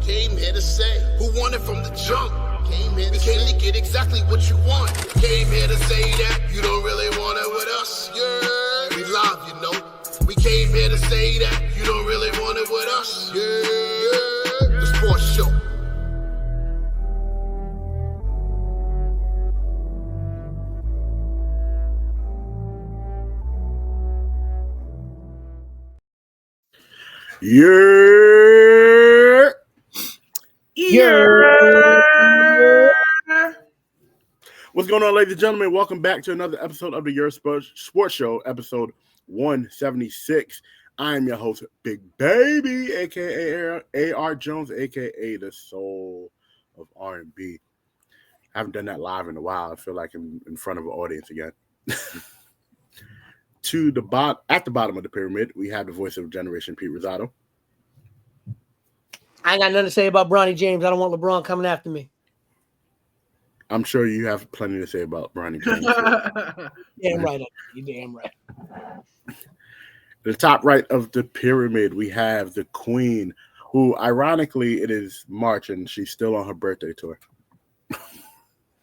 Came here to say who won it from the jump. We came to get exactly what you want. Came here to say that you don't really want it with us. Yeah, we live, you know. We came here to say that you don't really want it with us. Yeah, the sports show. Yerrrr. Yerrrr. What's going on, ladies and gentlemen? Welcome back to another episode of the Yerrrrr Sports Show, episode 176. I am your host, Big Baby, a.k.a. A.R. Jones, a.k.a. the soul of R&B. I haven't done that live in a while. I feel like I'm in front of an audience again. At the bottom of the pyramid, we have the voice of Generation Pete Rosado. I ain't got nothing to say about Bronny James. I don't want LeBron coming after me. I'm sure you have plenty to say about Bronny James. Damn right. You damn right. The top right of the pyramid, we have the Queen, who, ironically, it is March and she's still on her birthday tour.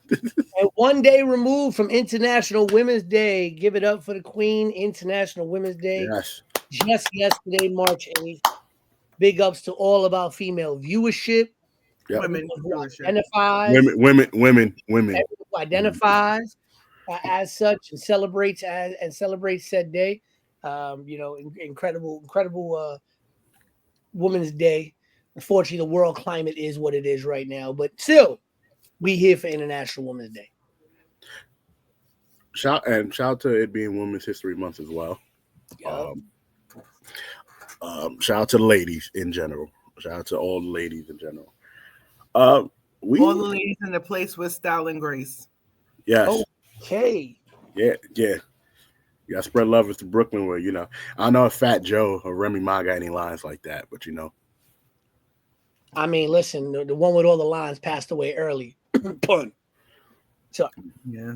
And 1 day removed from International Women's Day. Give it up for the Queen. International Women's Day. Yes. Just yesterday, March 8th. Big ups to all of our female viewership. Yep. Women Identifies. Women. Who identifies as such and celebrates said day. Incredible Women's Day. Unfortunately, the world climate is what it is right now, but still, we here for International Women's Day. Shout out to it being Women's History Month as well. Yep. Shout out to the ladies in general. Shout out to all the ladies in general. All the ladies in the place with style and grace. Yes. Okay. Yeah. You gotta spread love to Brooklyn where, I know if Fat Joe or Remy Ma got any lines like that, but I mean, listen, the one with all the lines passed away early. Pun. So Yeah.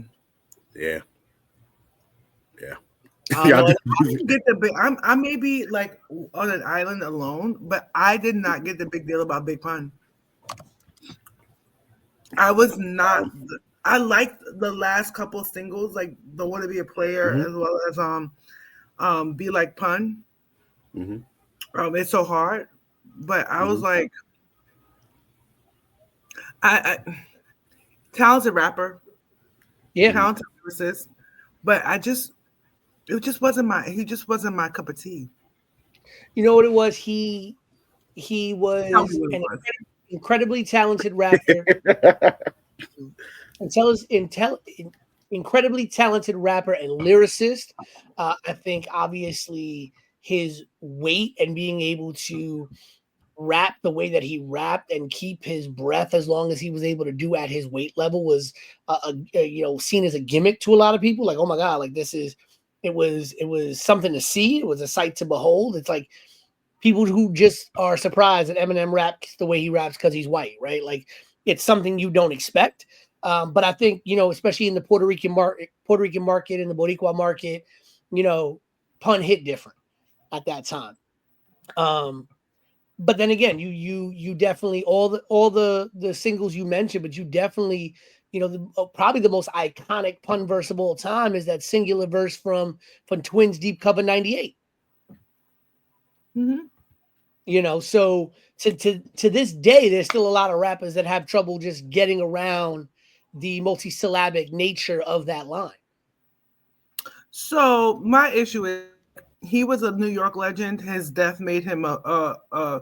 I may be like on an island alone, but I did not get the big deal about Big Pun. I was not. I liked the last couple singles, like the "Want to Be a Player" as well as "Be Like Pun." Mm-hmm. It's so hard, but I was like, I talented rapper, talented lyricist, but he just wasn't my cup of tea. You know what it was? He was an incredibly talented rapper. Incredibly talented rapper and lyricist. I think obviously his weight and being able to rap the way that he rapped and keep his breath as long as he was able to do at his weight level was seen as a gimmick to a lot of people. Like, oh my God, like it was something to see. It was a sight to behold. It's like people who just are surprised that Eminem raps the way he raps because he's white, right? Like it's something you don't expect. But I think, especially in the Puerto Rican market and the Boricua market, Pun hit different at that time. But then again, you definitely all the singles you mentioned, but you definitely, probably the most iconic Pun verse of all time is that singular verse from Twins Deep Cover 98. Mm-hmm. So to this day, there's still a lot of rappers that have trouble just getting around the multisyllabic nature of that line. So my issue is he was a New York legend. His death made him a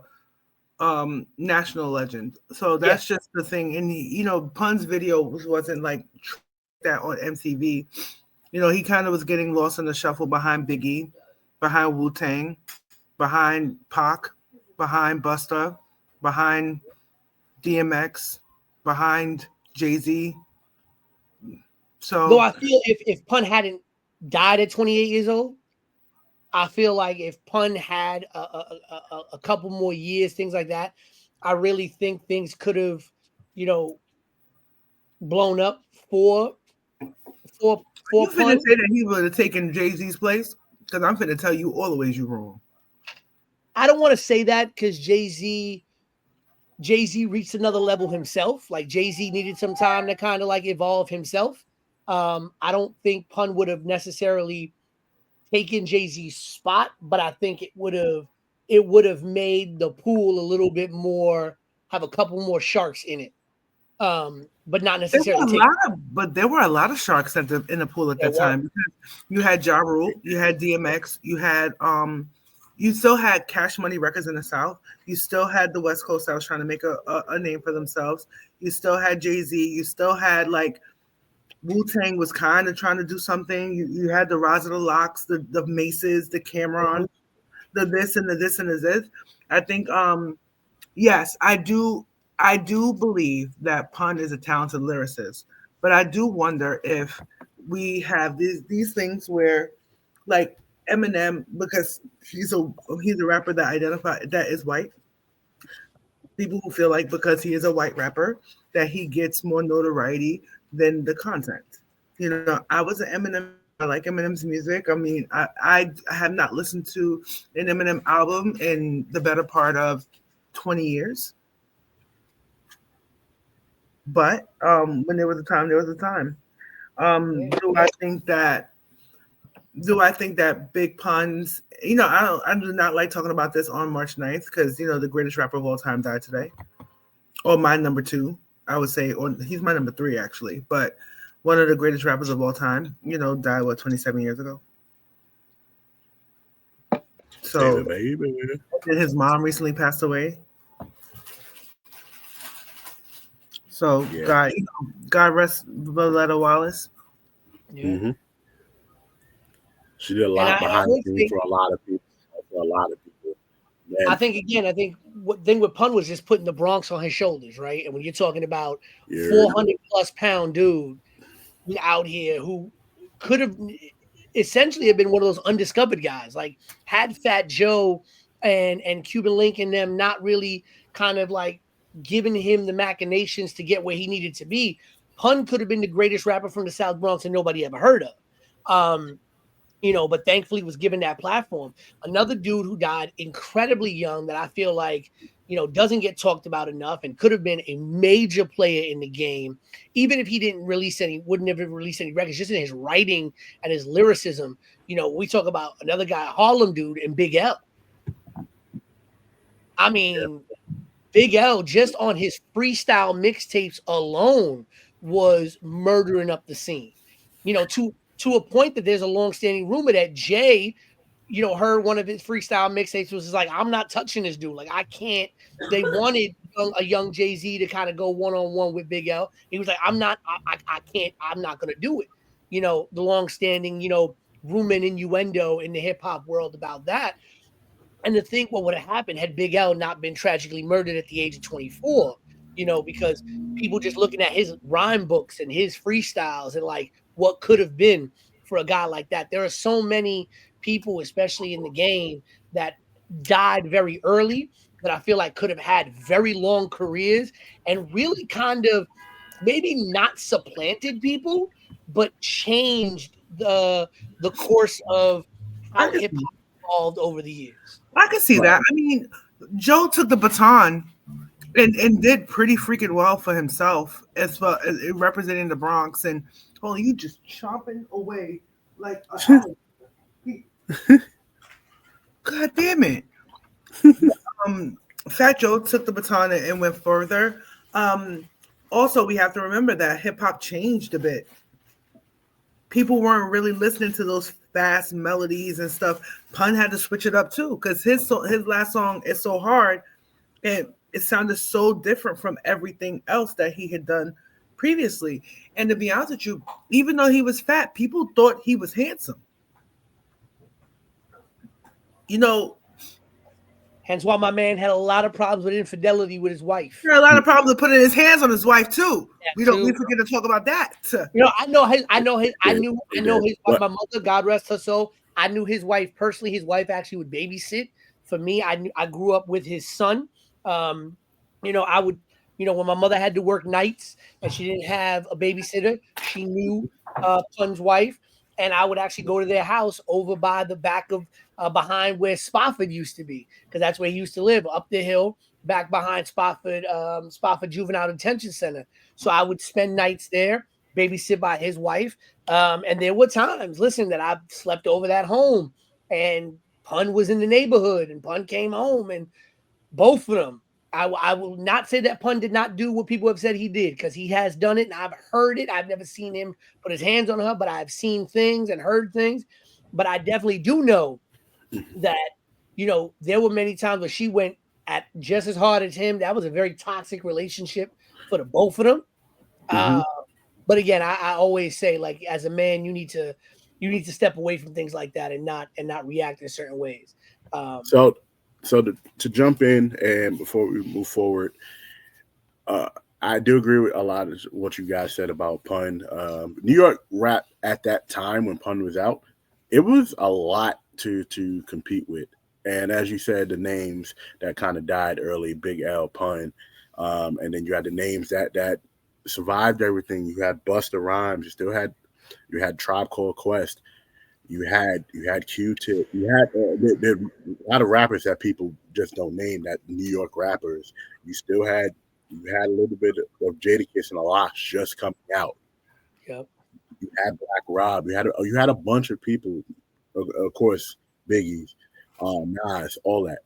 national legend. So that's just the thing. And Pun's video wasn't like that on MTV. He kind of was getting lost in the shuffle behind Biggie, behind Wu-Tang, behind Pac, behind Busta, behind DMX, behind Jay-Z. So though I feel if Pun hadn't died at 28 years old, I feel like if Pun had a couple more years, things like that, I really think things could have, blown up for you Pun. finna say that he would have taken Jay-Z's place? Because I'm finna tell you all the ways you're wrong. I don't want to say that because Jay-Z Jay-Z reached another level himself. Like Jay-Z needed some time to kind of like evolve himself. I don't think Pun would have necessarily taken Jay-Z's spot, but I think it would have made the pool a little bit more, have a couple more sharks in it. But not necessarily there were a lot of sharks in the pool at that time. You had Ja Rule, you had DMX, you still had Cash Money Records in the South. You still had the West Coast that was trying to make a name for themselves. You still had Jay-Z. You still had like Wu-Tang was kind of trying to do something. You had the Rise of the Locks, the Maces, the Cameron, the this and the this and the this. I think yes, I do believe that Pun is a talented lyricist, but I do wonder if we have these things where, like Eminem, because he's a rapper that is white. People who feel like because he is a white rapper that he gets more notoriety than the content. You know, I was an Eminem. I like Eminem's music. I mean, I have not listened to an Eminem album in the better part of 20 years. But when there was a time, there was a time. Do I think that Big Pun's, you know, I do not like talking about this on March 9th because, you know, the greatest rapper of all time died today. Or my number 2, I would say, or he's my number 3 actually. But one of the greatest rappers of all time, you know, died 27 years ago. So and his mom recently passed away. So yeah. God rest Violetta Wallace. Yeah. Mm-hmm. She did a lot behind the scenes for a lot of people. Man. I think what thing with Pun was just putting the Bronx on his shoulders, right? And when you're talking about 400+ pound dude out here who could have essentially have been one of those undiscovered guys, like had Fat Joe and Cuban Link and them not really kind of like giving him the machinations to get where he needed to be, Pun could have been the greatest rapper from the South Bronx and nobody ever heard of. You know, but thankfully was given that platform. Another dude who died incredibly young that I feel like, you know, doesn't get talked about enough and could have been a major player in the game, even if he wouldn't have released any records, just in his writing and his lyricism. You know, we talk about another guy, Harlem dude, and Big L. I mean, Big L, just on his freestyle mixtapes alone, was murdering up the scene. You know, to a point that there's a long-standing rumor that Jay, you know, heard one of his freestyle mixtapes was like, I'm not touching this dude. Like, I can't. They wanted a young Jay-Z to kind of go one-on-one with Big L. He was like, I can't. I'm not going to do it. You know, the long-standing, you know, rumor and innuendo in the hip-hop world about that. And to think what would have happened had Big L not been tragically murdered at the age of 24, you know, because people just looking at his rhyme books and his freestyles and like what could have been for a guy like that. There are so many people, especially in the game, that died very early that I feel like could have had very long careers and really kind of maybe not supplanted people, but changed the course of how hip hop evolved over the years. I can see that. I mean, Joe took the baton and did pretty freaking well for himself as far as representing the Bronx. And you just chomping away like a God damn it. Fat Joe took the baton and went further. Also, we have to remember that hip hop changed a bit. People weren't really listening to those fast melodies and stuff. Pun had to switch it up too, because his last song is so hard, and it sounded so different from everything else that he had done previously. And to be honest with you, even though he was fat, people thought he was handsome. You know, hence why my man had a lot of problems with infidelity with his wife. There are a lot of problems with putting his hands on his wife too. We forget to talk about that. You know, I knew his wife, my mother, God rest her soul. I knew his wife personally. His wife actually would babysit for me. I grew up with his son. You know, I would, you know, when my mother had to work nights and she didn't have a babysitter, she knew Pun's wife, and I would actually go to their house over by the back of behind where Spofford used to be, because that's where he used to live, up the hill back behind Spofford Juvenile Detention Center. So I would spend nights there, babysit by his wife. And there were times, listen, that I slept over that home, and Pun was in the neighborhood, and Pun came home, and both of them. I will not say that Pun did not do what people have said he did, because he has done it, and I've heard it. I've never seen him put his hands on her, but I've seen things and heard things. But I definitely do know that, there were many times where she went at just as hard as him. That was a very toxic relationship for the both of them. But again, I always say, like, as a man, you need to step away from things like that and not react in certain ways. So to jump in, and before we move forward, I do agree with a lot of what you guys said about Pun. New York rap at that time when Pun was out, it was a lot to compete with. And as you said, the names that kind of died early, Big L, Pun, and then you had the names that survived everything. You had Busta Rhymes, you had Tribe Called Quest. You had Q-Tip. You had a lot of rappers that people just don't name, that New York rappers. You had a little bit of Jadakiss and Alox just coming out. Yep. You had Black Rob. You had a bunch of people, of course, Biggie's, Nas, all that.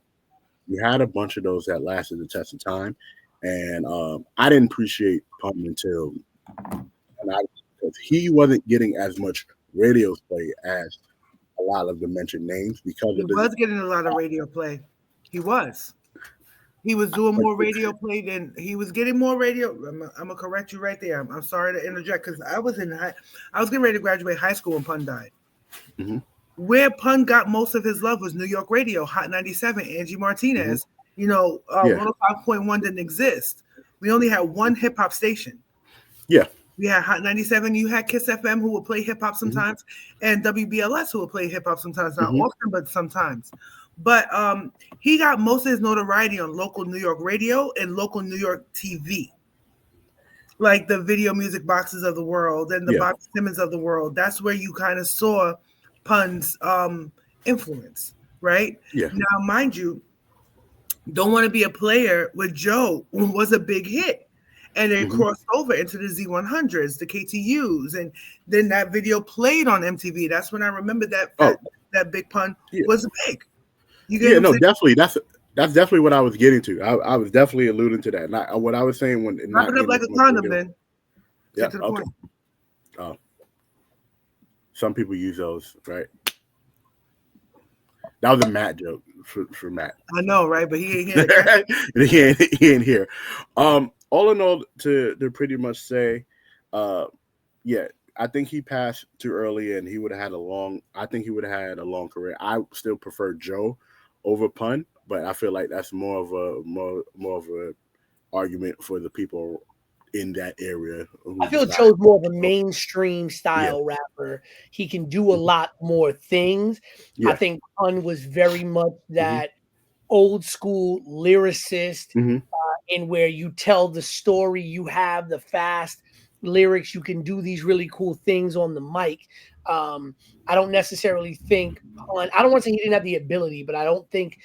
You had a bunch of those that lasted the test of time, and I didn't appreciate Pun until, because he wasn't getting as much radio play as a lot of the mentioned names, because he was getting a lot of radio play. He was doing more radio play than he was getting more radio. I'm gonna correct you right there. I'm sorry to interject, because I was getting ready to graduate high school when Pun died. Mm-hmm. Where Pun got most of his love was New York radio, Hot 97, Angie Martinez. 105.1 didn't exist. We only had one hip hop station. Yeah. We had Hot 97. You had Kiss FM, who would play hip hop sometimes, and WBLS, who would play hip hop sometimes, not often, but sometimes. But he got most of his notoriety on local New York radio and local New York TV, like the Video Music Boxes of the world and the Bobby Simmons of the world. That's where you kind of saw Pun's influence, right? Yeah. Now, mind you, Don't Want to Be a Player with Joe was a big hit. And then crossed over into the Z100s, the KTUs, and then that video played on MTV. That's when I remember that Big Pun was big. Definitely. That's definitely what I was getting to. I was definitely alluding to that. Not what I was saying when wrap it up like a condom, then. Yeah. Okay. Some people use those, right? That was a Matt joke for Matt. I know, right? But he ain't here. he ain't here. All in all, to pretty much say, I think he passed too early, and he would have had a long career. I still prefer Joe over Pun, but I feel like that's more of a argument for the people in that area. I feel Joe's more of a mainstream style rapper. He can do a lot more things. Yeah. I think Pun was very much that old school lyricist, in where you tell the story, you have the fast lyrics, you can do these really cool things on the mic. I don't necessarily think Pun, I don't want to say he didn't have the ability, but I think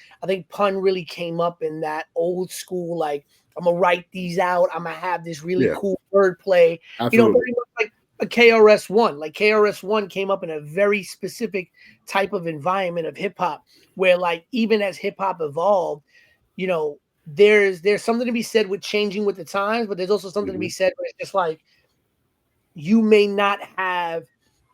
Pun really came up in that old school, like, I'm gonna write these out, I'm gonna have this really cool wordplay. Very much like a KRS-One. Like KRS-One came up in a very specific type of environment of hip hop, where, like, even as hip hop evolved, there's something to be said with changing with the times, but there's also something to be said where it's just like, you may not have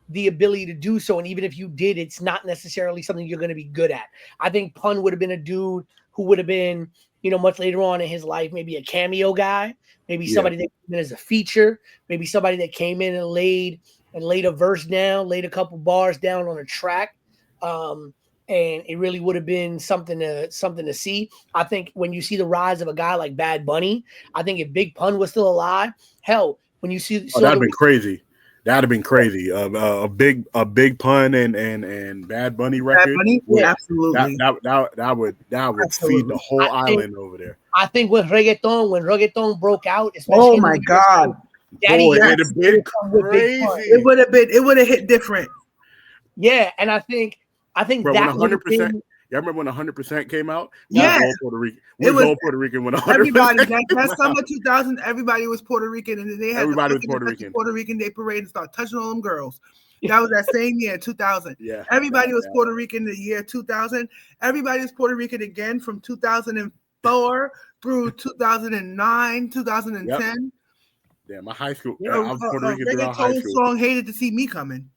the ability to do so, and even if you did, it's not necessarily something you're going to be good at. I think Pun would have been a dude who would have been, much later on in his life, maybe a cameo guy, maybe somebody that came in as a feature, maybe somebody that came in and laid a verse down, laid a couple bars down on a track. And it really would have been something to see. I think when you see the rise of a guy like Bad Bunny, I think if Big Pun was still alive, hell, when you see, that'd have been crazy. That'd have been crazy. A big Pun and Bad Bunny record. Bad Bunny? Yeah, absolutely. That would feed the whole island over there. I think when reggaeton broke out, oh my God, Daddy, it would have been crazy. It would have hit different. Yeah, and I think bro, that 100%. Y'all remember when 100% came out? Yes. We was all Puerto Rican. We was all Puerto Rican when 100% everybody came that out. summer 2000, everybody was Puerto Rican, and then they had Everybody the was Puerto Rican. Puerto Rican Day parade and start touching all them girls. That was that same year, 2000. Yeah. Everybody was Puerto Rican the year 2000. Everybody was Puerto Rican again from 2004 through 2009, 2010. Yep. Yeah, my high school. I was Puerto Rican throughout high Reggaeton school. song "Hated to See Me Coming."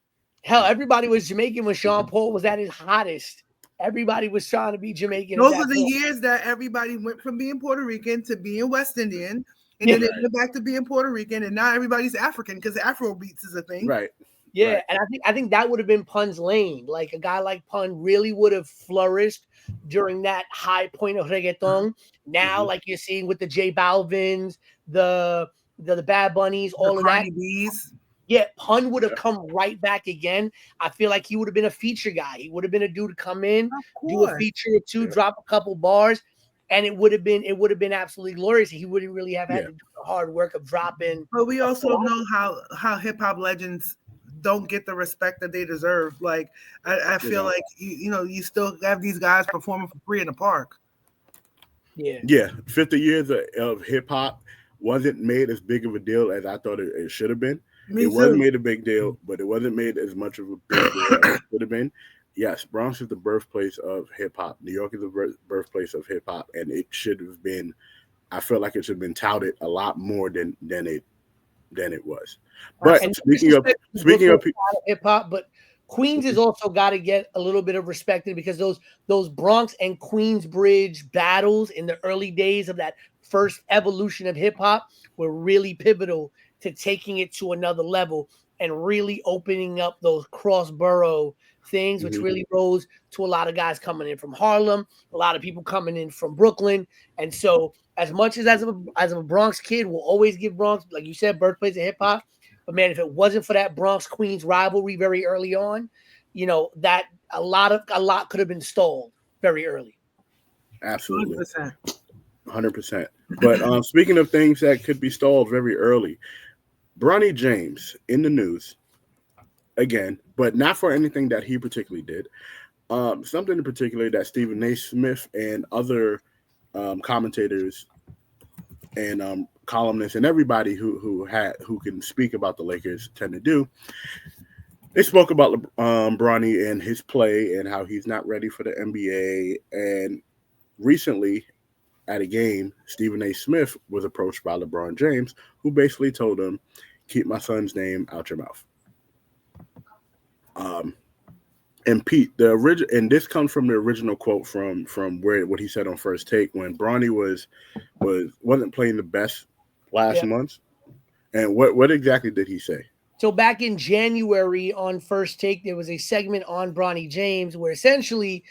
Hell, everybody was Jamaican when Sean Paul was at his hottest. Everybody was trying to be Jamaican. Those are the years that everybody went from being Puerto Rican to being West Indian, and then they went back to being Puerto Rican, and now everybody's African because Afro beats is a thing. Right. Yeah, right. And I think that would have been Pun's lane. Like a guy like Pun really would have flourished during that high point of reggaeton. Now, like you're seeing with the J Balvins, the Bad Bunnies, all of that. Bees. Yeah, Pun would have come right back again. I feel like he would have been a feature guy. He would have been a dude to come in, do a feature or two, drop a couple bars, and it would have been absolutely glorious. He wouldn't really have had to do the hard work of dropping. But we also know how hip hop legends don't get the respect that they deserve. Like I feel like you still have these guys performing for free in the park. Yeah. 50 years of hip hop wasn't made as big of a deal as I thought it should have been. Wasn't made a big deal, but it wasn't made as much of a big deal as it should have been. Yes, Bronx is the birthplace of hip hop. New York is the birthplace of hip hop, and it should have been. I feel like it should have been touted a lot more than it was. But speaking of hip hop, but Queens has also got to get a little bit of respect because those Bronx and Queensbridge battles in the early days of that first evolution of hip hop were really pivotal to taking it to another level and really opening up those cross-borough things, which really rose to a lot of guys coming in from Harlem, a lot of people coming in from Brooklyn. And so as much as a Bronx kid, we'll always give Bronx, like you said, birthplace of hip-hop. But, man, if it wasn't for that Bronx-Queens rivalry very early on, that a lot could have been stalled very early. Absolutely. 100%. But speaking of things that could be stalled very early, Bronny James in the news again, but not for anything that he particularly did. Something in particular that Stephen A. Smith and other commentators and columnists and everybody who can speak about the Lakers tend to do. They spoke about Bronny and his play and how he's not ready for the NBA. And recently, at a game, Stephen A. Smith was approached by LeBron James, who basically told him, "Keep my son's name out your mouth." And Pete, and this comes from the original quote from what he said on First Take when Bronny wasn't playing the best last month. And what exactly did he say? So back in January on First Take, there was a segment on Bronny James where essentially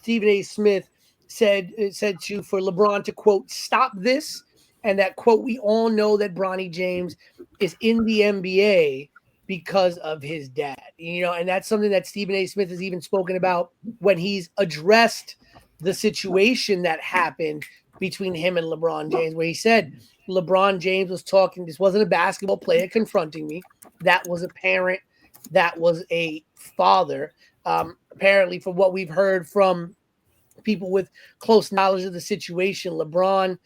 Stephen A. Smith said for LeBron to, quote, "stop this," and that, quote, "we all know that Bronny James is in the NBA because of his dad." And that's something that Stephen A. Smith has even spoken about when he's addressed the situation that happened between him and LeBron James, where he said LeBron James was talking, this wasn't a basketball player confronting me, that was a parent, that was a father. Apparently, from what we've heard from people with close knowledge of the situation, LeBron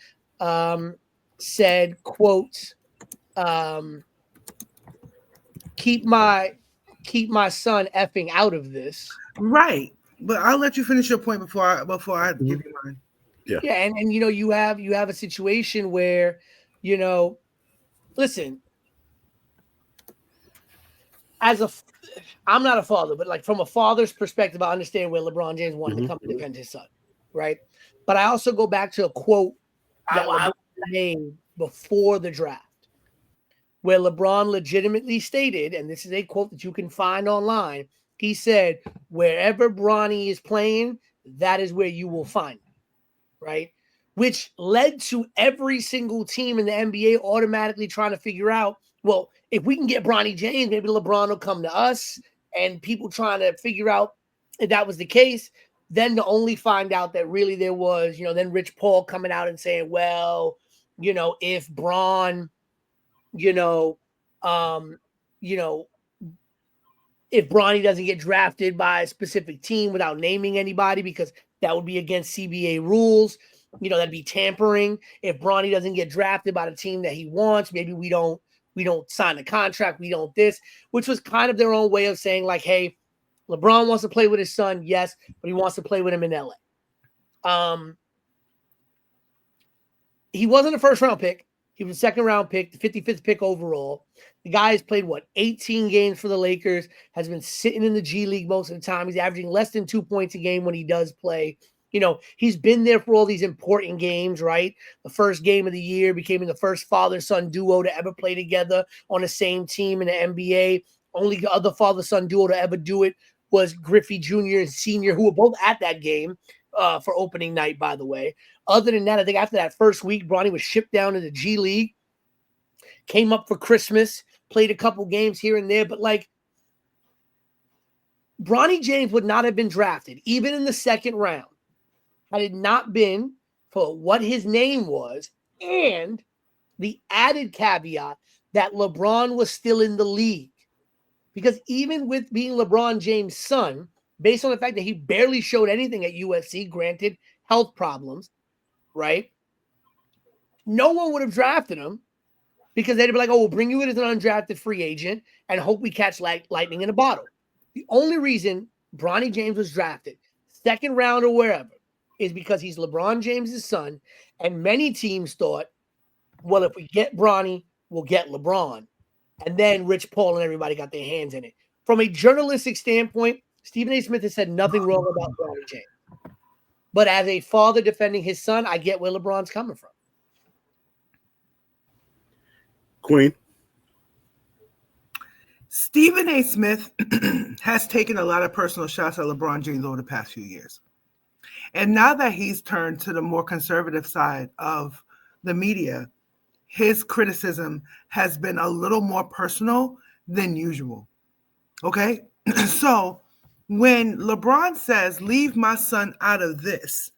said, quote, keep my son effing out of this. Right. But I'll let you finish your point before I give you mine. Yeah. Yeah. And you have a situation where, listen, I'm not a father, but like from a father's perspective, I understand where LeBron James wanted to come and defend his son. Right. But I also go back to a quote that LeBron made before the draft, where LeBron legitimately stated, and this is a quote that you can find online, he said, "Wherever Bronny is playing, that is where you will find him," right? Which led to every single team in the NBA automatically trying to figure out, well, if we can get Bronny James, maybe LeBron will come to us, and people trying to figure out if that was the case. Then to only find out that really there was, then Rich Paul coming out and saying, well, if Bron, if if Bronny doesn't get drafted by a specific team without naming anybody, because that would be against CBA rules. That'd be tampering. If Bronny doesn't get drafted by the team that he wants, maybe we don't sign the contract. We don't this, which was kind of their own way of saying like, hey, LeBron wants to play with his son, yes, but he wants to play with him in LA. He wasn't a first round pick. He was a second round pick, the 55th pick overall. The guy has played 18 games for the Lakers, has been sitting in the G League most of the time. He's averaging less than 2 points a game when he does play. He's been there for all these important games, right? The first game of the year, becoming the first father-son duo to ever play together on the same team in the NBA. Only the other father-son duo to ever do it was Griffey Jr. and Sr., who were both at that game for opening night, by the way. Other than that, I think after that first week, Bronny was shipped down to the G League, came up for Christmas, played a couple games here and there, but Bronny James would not have been drafted, even in the second round, had it not been for what his name was and the added caveat that LeBron was still in the league. Because even with being LeBron James' son, based on the fact that he barely showed anything at USC, granted, health problems, right? No one would have drafted him because they'd be like, oh, we'll bring you in as an undrafted free agent and hope we catch lightning in a bottle. The only reason Bronny James was drafted, second round or wherever, is because he's LeBron James' son, and many teams thought, well, if we get Bronny, we'll get LeBron. And then Rich Paul and everybody got their hands in it. From a journalistic standpoint, Stephen A. Smith has said nothing wrong about Bronny James. But as a father defending his son, I get where LeBron's coming from. Queen. Stephen A. Smith has taken a lot of personal shots at LeBron James over the past few years. And now that he's turned to the more conservative side of the media, his criticism has been a little more personal than usual. Okay? So when LeBron says, leave my son out of this,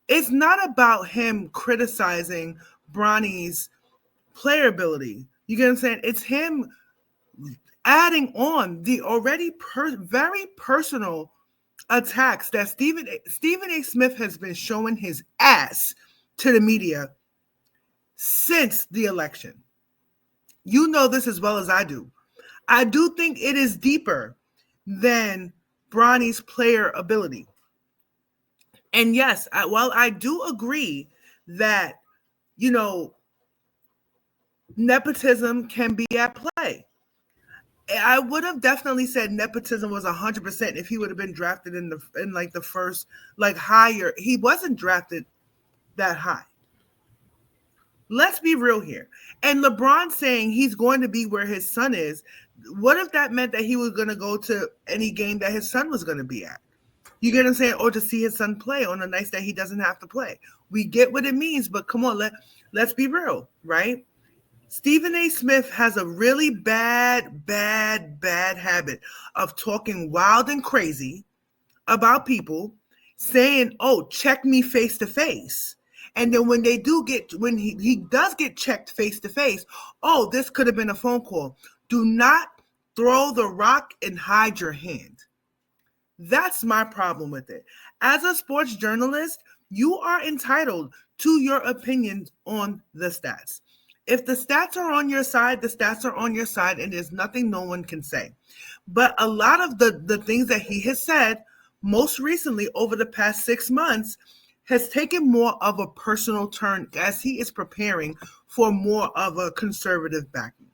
it's not about him criticizing Bronny's player ability. You get what I'm saying? It's him adding on the already very personal attacks that Stephen A. Smith has been showing his ass to the media since the election. You know this as well as I do. I do think it is deeper than Bronny's player ability. And yes, while I do agree that, nepotism can be at play, I would have definitely said nepotism was 100% if he would have been drafted in the first, higher. He wasn't drafted that high. Let's be real here. And LeBron saying he's going to be where his son is, what if that meant that he was going to go to any game that his son was going to be at? You get what I'm saying? Or to see his son play on the nights that he doesn't have to play. We get what it means, but come on, let's be real, right? Stephen A. Smith has a really bad habit of talking wild and crazy about people, saying, oh, check me face to face. And then when he does get checked face to face, oh, this could have been a phone call. Do not throw the rock and hide your hand. That's my problem with it. As a sports journalist, you are entitled to your opinions on the stats. If the stats are on your side, the stats are on your side, and there's nothing no one can say. But a lot of the things that he has said, most recently over the past 6 months, has taken more of a personal turn as he is preparing for more of a conservative backing.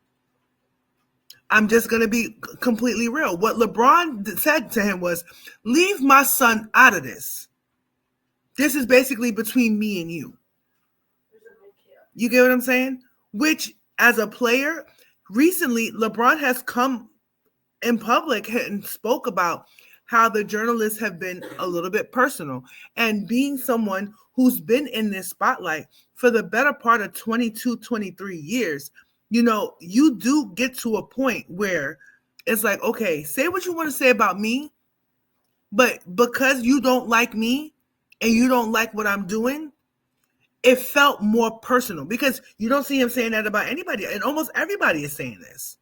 I'm just going to be completely real. What LeBron said to him was, leave my son out of this. This is basically between me and you. You get what I'm saying? Which, as a player, recently, LeBron has come in public and spoke about how the journalists have been a little bit personal. And being someone who's been in this spotlight for the better part of 22, 23 years, you do get to a point where it's like, okay, say what you want to say about me, but because you don't like me and you don't like what I'm doing, it felt more personal, because you don't see him saying that about anybody, and almost everybody is saying this.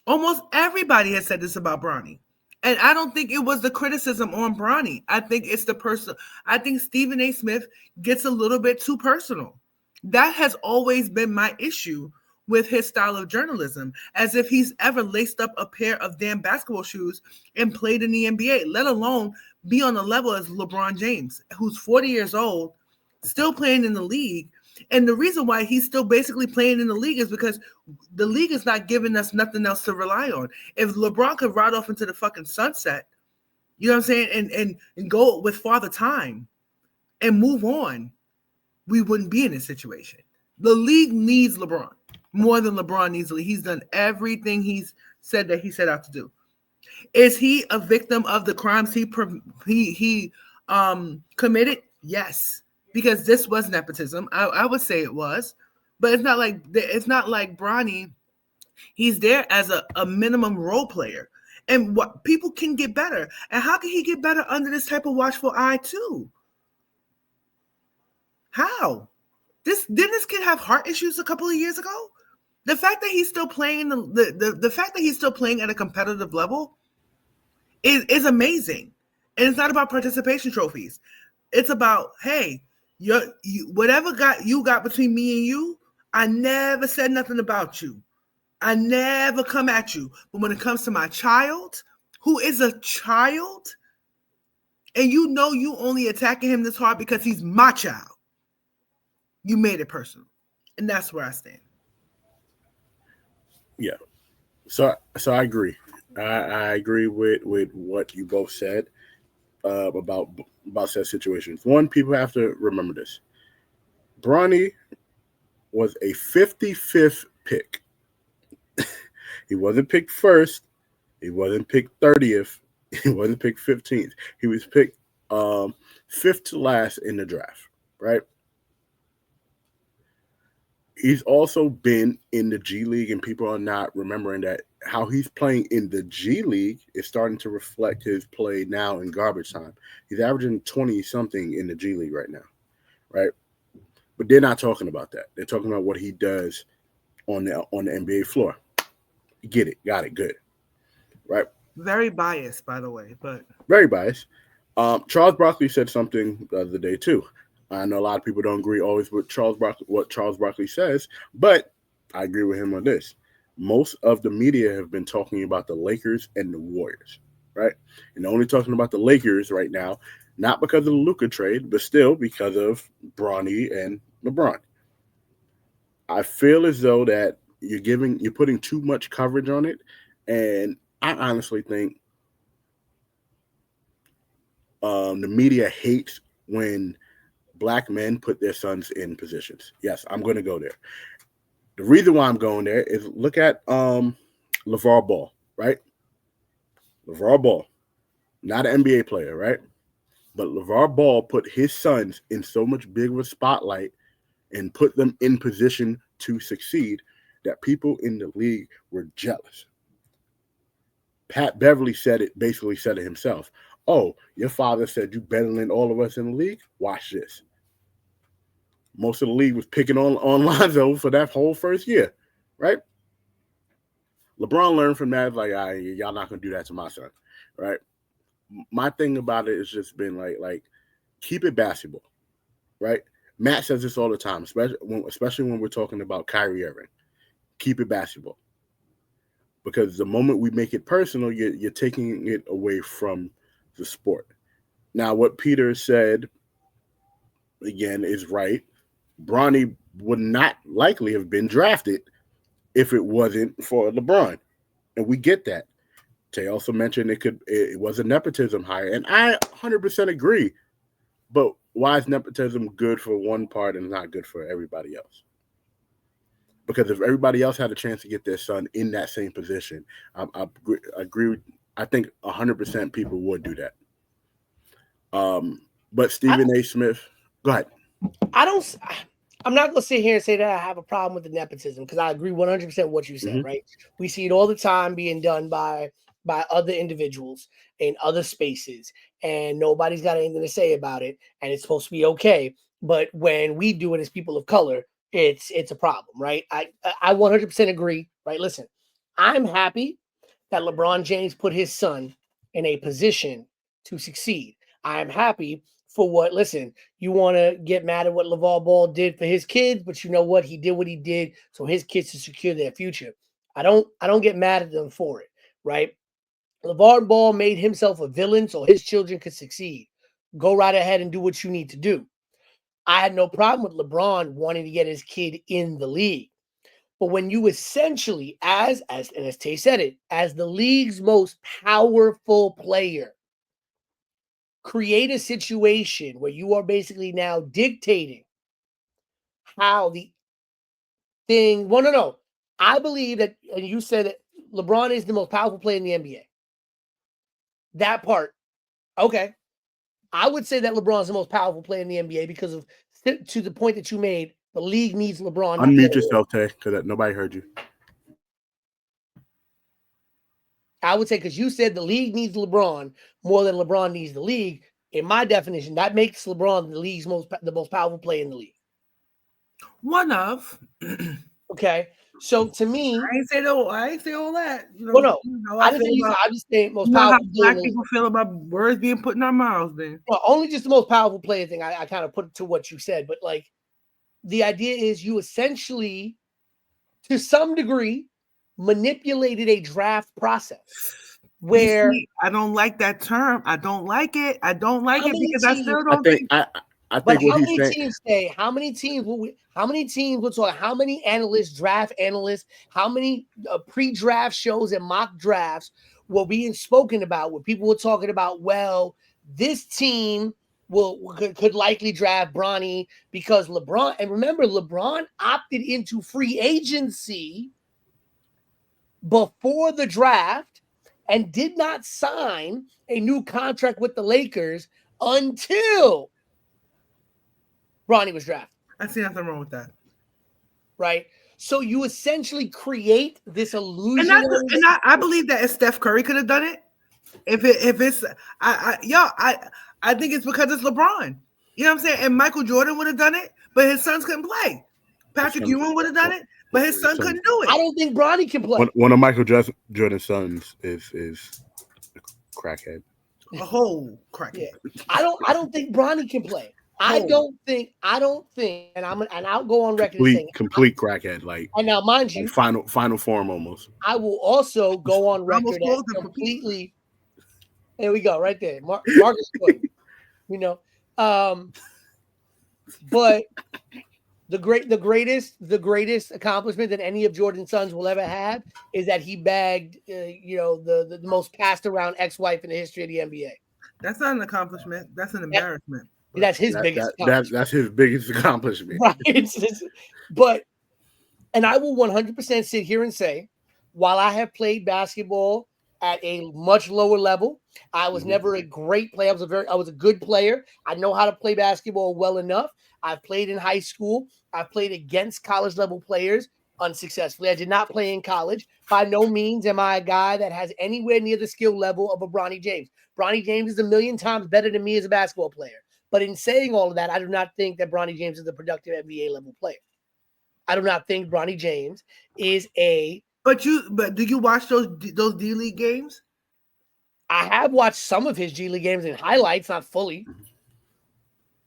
Almost everybody has said this about Bronny. And I don't think it was the criticism on Bronny. I think it's the person. I think Stephen A. Smith gets a little bit too personal. That has always been my issue with his style of journalism, as if he's ever laced up a pair of damn basketball shoes and played in the NBA, let alone be on the level as LeBron James, who's 40 years old, still playing in the league. And the reason why he's still basically playing in the league is because the league is not giving us nothing else to rely on. If LeBron could ride off into the fucking sunset, you know what I'm saying, and go with Father Time and move on, we wouldn't be in this situation. The league needs LeBron more than LeBron needs the league. He's done everything he's said that he set out to do. Is he a victim of the crimes he committed? Yes. Because this was nepotism. I would say it was, but it's not like Bronny. He's there as a minimum role player, and what people can get better. And how can he get better under this type of watchful eye too? How? Didn't this kid have heart issues a couple of years ago? The fact that he's still playing the fact that he's still playing at a competitive level is amazing, and it's not about participation trophies. It's about, hey, whatever you got between me and you, I never said nothing about you. I never come at you. But when it comes to my child, who is a child, and you know you only attacking him this hard because he's my child, you made it personal. And that's where I stand. Yeah. So I agree. I agree with what you both said about said situations. One, people have to remember this. Bronny was a 55th pick. He wasn't picked first. He wasn't picked 30th. He wasn't picked 15th. He was picked 5th to last in the draft, right? He's also been in the G League, and people are not remembering that how he's playing in the G League is starting to reflect his play now in garbage time. He's averaging 20-something in the G League right now, right? But they're not talking about that. They're talking about what he does on the NBA floor. Get it. Got it. Good. Right? Very biased, by the way, but very biased. Charles Barkley said something the other day, too. I know a lot of people don't agree always with what Charles Barkley says, but I agree with him on this. Most of the media have been talking about the Lakers and the Warriors, right? And they're only talking about the Lakers right now, not because of the Luka trade, but still because of Bronny and LeBron. I feel as though that you're putting too much coverage on it, and I honestly think the media hates when Black men put their sons in positions. Yes, I'm going to go there. The reason why I'm going there is look at LeVar Ball, right? LeVar Ball, not an NBA player, right? But LeVar Ball put his sons in so much bigger of a spotlight and put them in position to succeed that people in the league were jealous. Pat Beverly basically said it himself. Oh, your father said you better than all of us in the league? Watch this. Most of the league was picking on Lonzo for that whole first year, right? LeBron learned from that, like, y'all not going to do that to my son, right? My thing about it has just been like keep it basketball, right? Matt says this all the time, especially when we're talking about Kyrie Irving. Keep it basketball. Because the moment we make it personal, you're taking it away from the sport. Now, what Peter said, again, is right. Bronny would not likely have been drafted if it wasn't for LeBron. And we get that. Tay also mentioned it was a nepotism hire. And I 100% agree. But why is nepotism good for one part and not good for everybody else? Because if everybody else had a chance to get their son in that same position, I agree. I think 100% people would do that. But Stephen A. Smith, go ahead. I'm not going to sit here and say that I have a problem with the nepotism, because I agree 100% what you said, right? We see it all the time being done by other individuals in other spaces, and nobody's got anything to say about it, and it's supposed to be okay. But when we do it as people of color, it's a problem, right? I 100% agree, right? Listen, I'm happy that LeBron James put his son in a position to succeed. I'm happy for what, listen, you want to get mad at what LeVar Ball did for his kids, but you know what? He did what he did so his kids to secure their future. I don't get mad at them for it, right? LeVar Ball made himself a villain so his children could succeed. Go right ahead and do what you need to do. I had no problem with LeBron wanting to get his kid in the league. But when you essentially, as Tay said it, as the league's most powerful player, create a situation where you are basically now dictating how the thing. Well, no. I believe that, and you said that LeBron is the most powerful player in the NBA. That part, okay. I would say that LeBron is the most powerful player in the NBA because of, to the point that you made, the league needs LeBron. Unmute yourself, Tay, because nobody heard you. I would say because you said the league needs LeBron more than LeBron needs the league. In my definition, that makes LeBron the league's the most powerful player in the league. One of. Okay, so to me, I ain't say all that. You know, well, no, you know I didn't say I just saying most you know powerful. how black people feel about words being put in our mouths. Then, well, only just the most powerful player thing. I kind of put it to what you said, but like the idea is you essentially, to some degree, manipulated a draft process where I don't like that term. I don't like it. I don't like it because I still don't think. I think what he's saying. Teams say, how many teams will talk? How many analysts, draft analysts, how many pre-draft shows and mock drafts were being spoken about where people were talking about, well, this team could likely draft Bronny because LeBron, and remember, LeBron opted into free agency before the draft and did not sign a new contract with the Lakers until Bronny was drafted. I see nothing wrong with that. Right? So you essentially create this illusion. And I believe that if Steph Curry could have done it, I think it's because it's LeBron. You know what I'm saying? And Michael Jordan would have done it, but his sons couldn't play. Patrick Ewing would have done it, but his son couldn't do it. I don't think Bronny can play. One of Michael Jordan's sons is a crackhead. A whole crackhead. Yeah. I don't think Bronny can play. I don't think, and I'll go on record saying complete crackhead, like. And now, mind you, final form almost. I will also go on record as completely. There we go, right there, Marcus. You know, but the greatest accomplishment that any of Jordan's sons will ever have is that he bagged, the most passed around ex-wife in the history of the NBA. That's not an accomplishment. That's an embarrassment. That's his biggest accomplishment. That's his biggest accomplishment. Right. And I will 100% sit here and say, while I have played basketball at a much lower level, I was never a great player. I was a good player. I know how to play basketball well enough. I've played in high school. I've played against college level players unsuccessfully. I did not play in college. By no means am I a guy that has anywhere near the skill level of a Bronny James. Bronny James is a million times better than me as a basketball player. But in saying all of that, I do not think that Bronny James is a productive NBA level player. I do not think Bronny James is a. But do you watch those D League games? I have watched some of his G League games in highlights, not fully.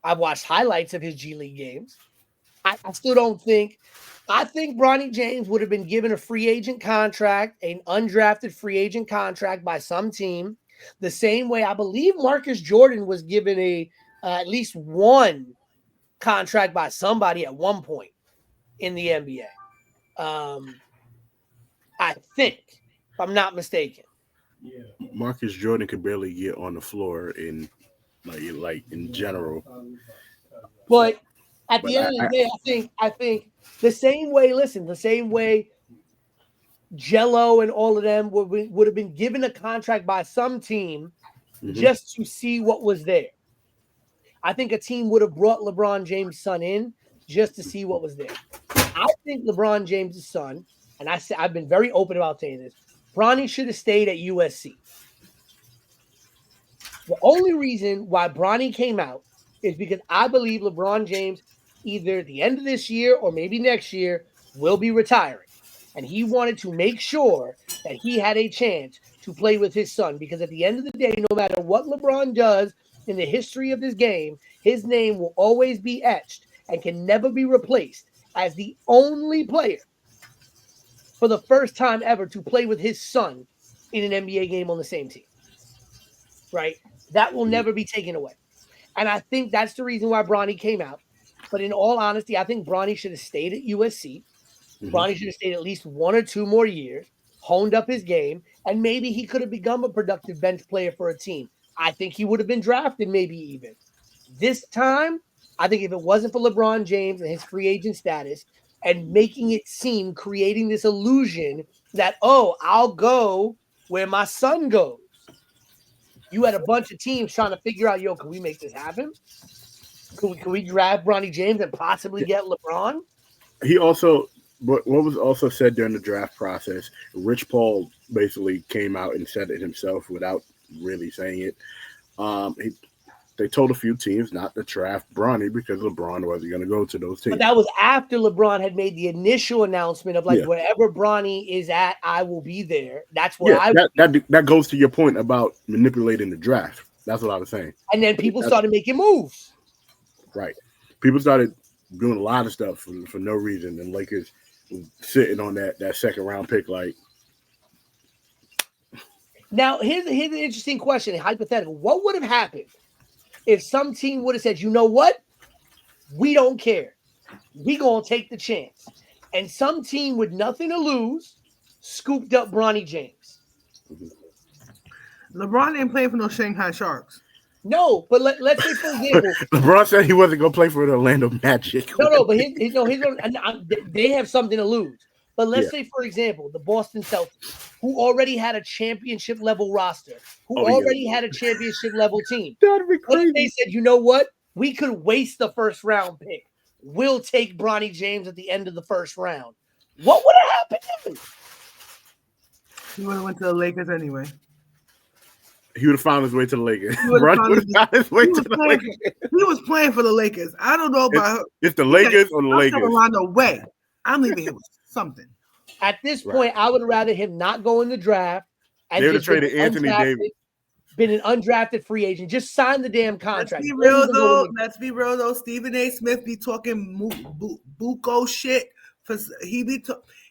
I've watched highlights of his G League games. I still don't think. I think Bronny James would have been given a free agent contract, an undrafted free agent contract by some team, the same way I believe Marcus Jordan was given at least one contract by somebody at one point in the NBA. I think, if I'm not mistaken. Yeah. Marcus Jordan could barely get on the floor in in general. But at the end of the day, I think the same way Jello and all of them would have been given a contract by some team just to see what was there. I think a team would have brought LeBron James' son in just to see what was there. I think LeBron James' son, and I've been very open about saying this, Bronny should have stayed at USC. The only reason why Bronny came out is because I believe LeBron James, either at the end of this year or maybe next year, will be retiring. And he wanted to make sure that he had a chance to play with his son, because at the end of the day, no matter what LeBron does in the history of this game, his name will always be etched and can never be replaced as the only player for the first time ever to play with his son in an NBA game on the same team. Right? That will never be taken away. And I think that's the reason why Bronny came out. But in all honesty, I think Bronny should have stayed at USC. Bronny should have stayed at least 1 or 2 more years, honed up his game, and maybe he could have become a productive bench player for a team. I think he would have been drafted maybe even. This time, I think if it wasn't for LeBron James and his free agent status and making it seem, creating this illusion that, oh, I'll go where my son goes. You had a bunch of teams trying to figure out, yo, can we make this happen? Can we draft Bronny James and possibly get LeBron? He also, what was also said during the draft process, Rich Paul basically came out and said it himself without really saying it. They told a few teams not to draft Bronny because LeBron wasn't going to go to those teams. But that was after LeBron had made the initial announcement of wherever Bronny is at, I will be there. That's where that goes to your point about manipulating the draft. That's what I was saying. And then people started making moves. Right. People started doing a lot of stuff for no reason, and Lakers was sitting on that second round pick like. Now, here's an interesting question, hypothetical. What would have happened if some team would have said, you know what? We don't care. We going to take the chance. And some team with nothing to lose scooped up Bronny James. LeBron ain't playing for no Shanghai Sharks. No, but let's say, for example. LeBron said he wasn't going to play for the Orlando Magic. No, but they have something to lose. But let's say, for example, the Boston Celtics, who already had a championship level roster, who already had a championship level team. That'd be crazy. They said, you know what? We could waste the first round pick. We'll take Bronny James at the end of the first round. What would have happened? He would have went to the Lakers anyway. He would have found his way to the Lakers. He was playing for the Lakers. I don't know about it's the Lakers or the Lakers. Around the way. I'm leaving here with something. At this point, I would rather him not go in the draft and they would have traded Anthony Davis. Been an undrafted free agent. Just sign the damn contract. Let's be real though. Stephen A. Smith be talking buco shit.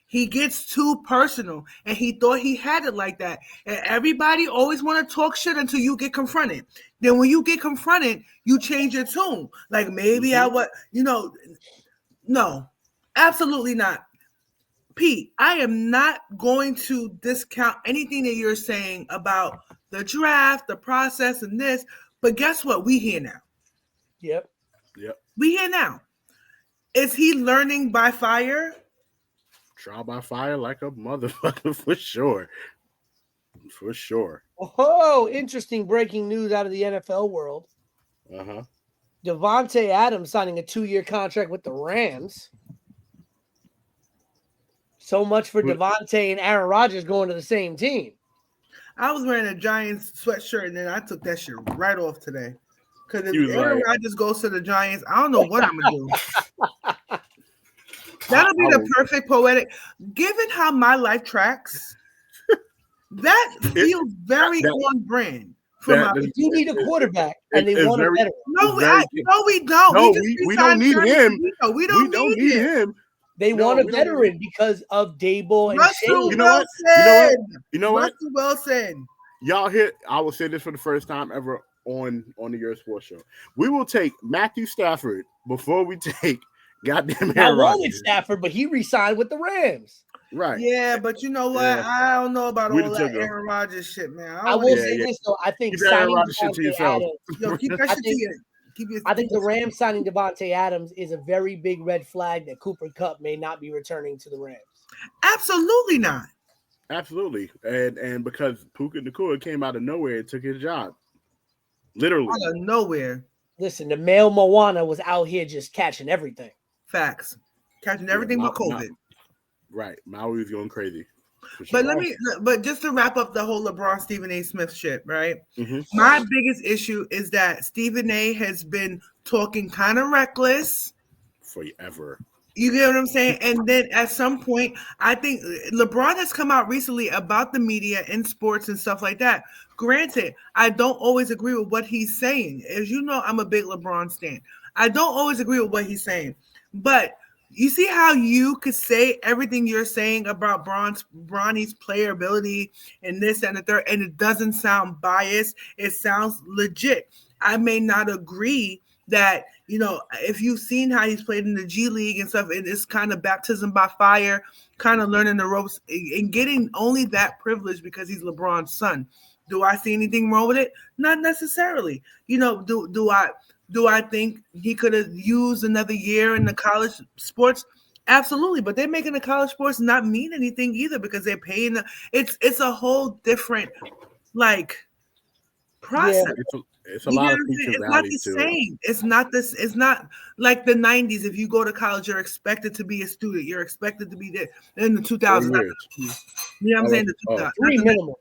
He gets too personal, and he thought he had it like that. And everybody always want to talk shit until you get confronted. Then when you get confronted, you change your tune. Like maybe no, absolutely not. Pete, I am not going to discount anything that you're saying about the draft, the process, and this. But guess what? We here now. Yep. We here now. Is he learning by fire? Trial by fire like a motherfucker, for sure. For sure. Oh, interesting breaking news out of the NFL world. Davante Adams signing a 2-year contract with the Rams. So much for Davante and Aaron Rodgers going to the same team. I was wearing a Giants sweatshirt, and then I took that shit right off today. Because if Aaron Rodgers goes to the Giants, I don't know what I'm going to do. That'll be the perfect poetic. Given how my life tracks, that feels very on brand. You need a quarterback, and they want a veteran. No, we don't. No, we don't need him. We don't need him. They want a veteran because of Dable and Russell Shane. You know what? Russell Wilson. Y'all hear? I will say this for the first time ever on the Yerrrr Sports Show. We will take Matthew Stafford before we take goddamn Aaron Rodgers. Stafford, but he re-signed with the Rams. Right. Yeah, but you know what? Yeah. I don't know about all that Aaron Rodgers shit, man. I will say this though. I think signing Rodgers shit to yourself. Keep that shit to you. I think the Rams signing Davante Adams is a very big red flag that Cooper Kupp may not be returning to the Rams. Absolutely not. Absolutely. And because Puka Nacua came out of nowhere and took his job. Literally. Out of nowhere. Listen, the male Moana was out here just catching everything. Facts. Catching everything but COVID. Right. Maui was going crazy. But but just to wrap up the whole LeBron Stephen A. Smith shit, right? My biggest issue is that Stephen A. has been talking kind of reckless forever. You get what I'm saying? And then at some point, I think LeBron has come out recently about the media in sports and stuff like that. Granted, I don't always agree with what he's saying. As you know, I'm a big LeBron stan. I don't always agree with what he's saying. But you see how you could say everything you're saying about Bronny's player ability and this and the third, and it doesn't sound biased. It sounds legit. I may not agree that, you know, if you've seen how he's played in the G League and stuff, it's kind of baptism by fire, kind of learning the ropes and getting only that privilege because he's LeBron's son. Do I see anything wrong with it? Not necessarily. You know, do I think he could have used another year in the college sports? Absolutely, but they're making the college sports not mean anything either because they're paying. It's a whole different like process. Yeah. It's a lot of feature value It's not the to it. same. It's not this. It's not like the 90s. If you go to college, you're expected to be a student. You're expected to be there in the 2000s. Four years. You know what I'm saying? The 2000s. 3 minimum.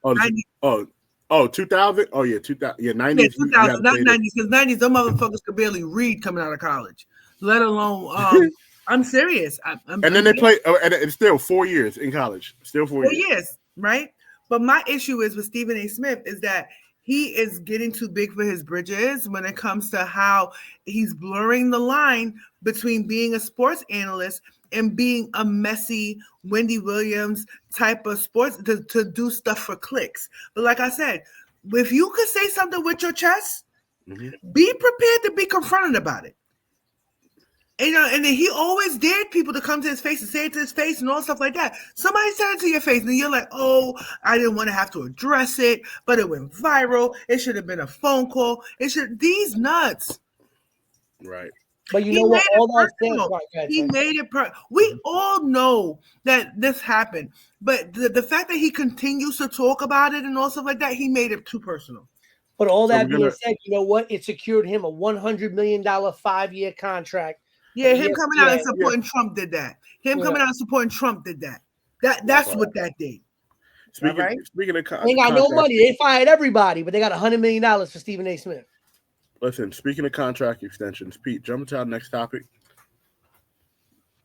2000. Oh yeah, 2000. Yeah, 90s. Yeah, 2000, not 90s, because 90s, them motherfuckers could barely read coming out of college, let alone. I'm serious. And then they play, and it's still 4 years in college. Still 4 years. 4 years, right? But my issue is with Stephen A. Smith is that he is getting too big for his bridges when it comes to how he's blurring the line between being a sports analyst and being a messy Wendy Williams type of sports to do stuff for clicks. But like I said, if you could say something with your chest, be prepared to be confronted about it. You know, and then he always dared people to come to his face and say it to his face and all stuff like that. Somebody said it to your face, and you're like, "Oh, I didn't want to have to address it, but it went viral. It should have been a phone call. These nuts." Right. But you know what? All that he made it. We all know that this happened, but the fact that he continues to talk about it and all stuff like that, he made it too personal. But all that being said, you know what? It secured him a $100 million 5-year contract. Yeah, him coming out and supporting Trump did that. Coming out and supporting Trump did that. That's what that did. Speaking of they got no money. They fired everybody, but they got $100 million for Stephen A. Smith. Listen, speaking of contract extensions, Pete, jump into our next topic.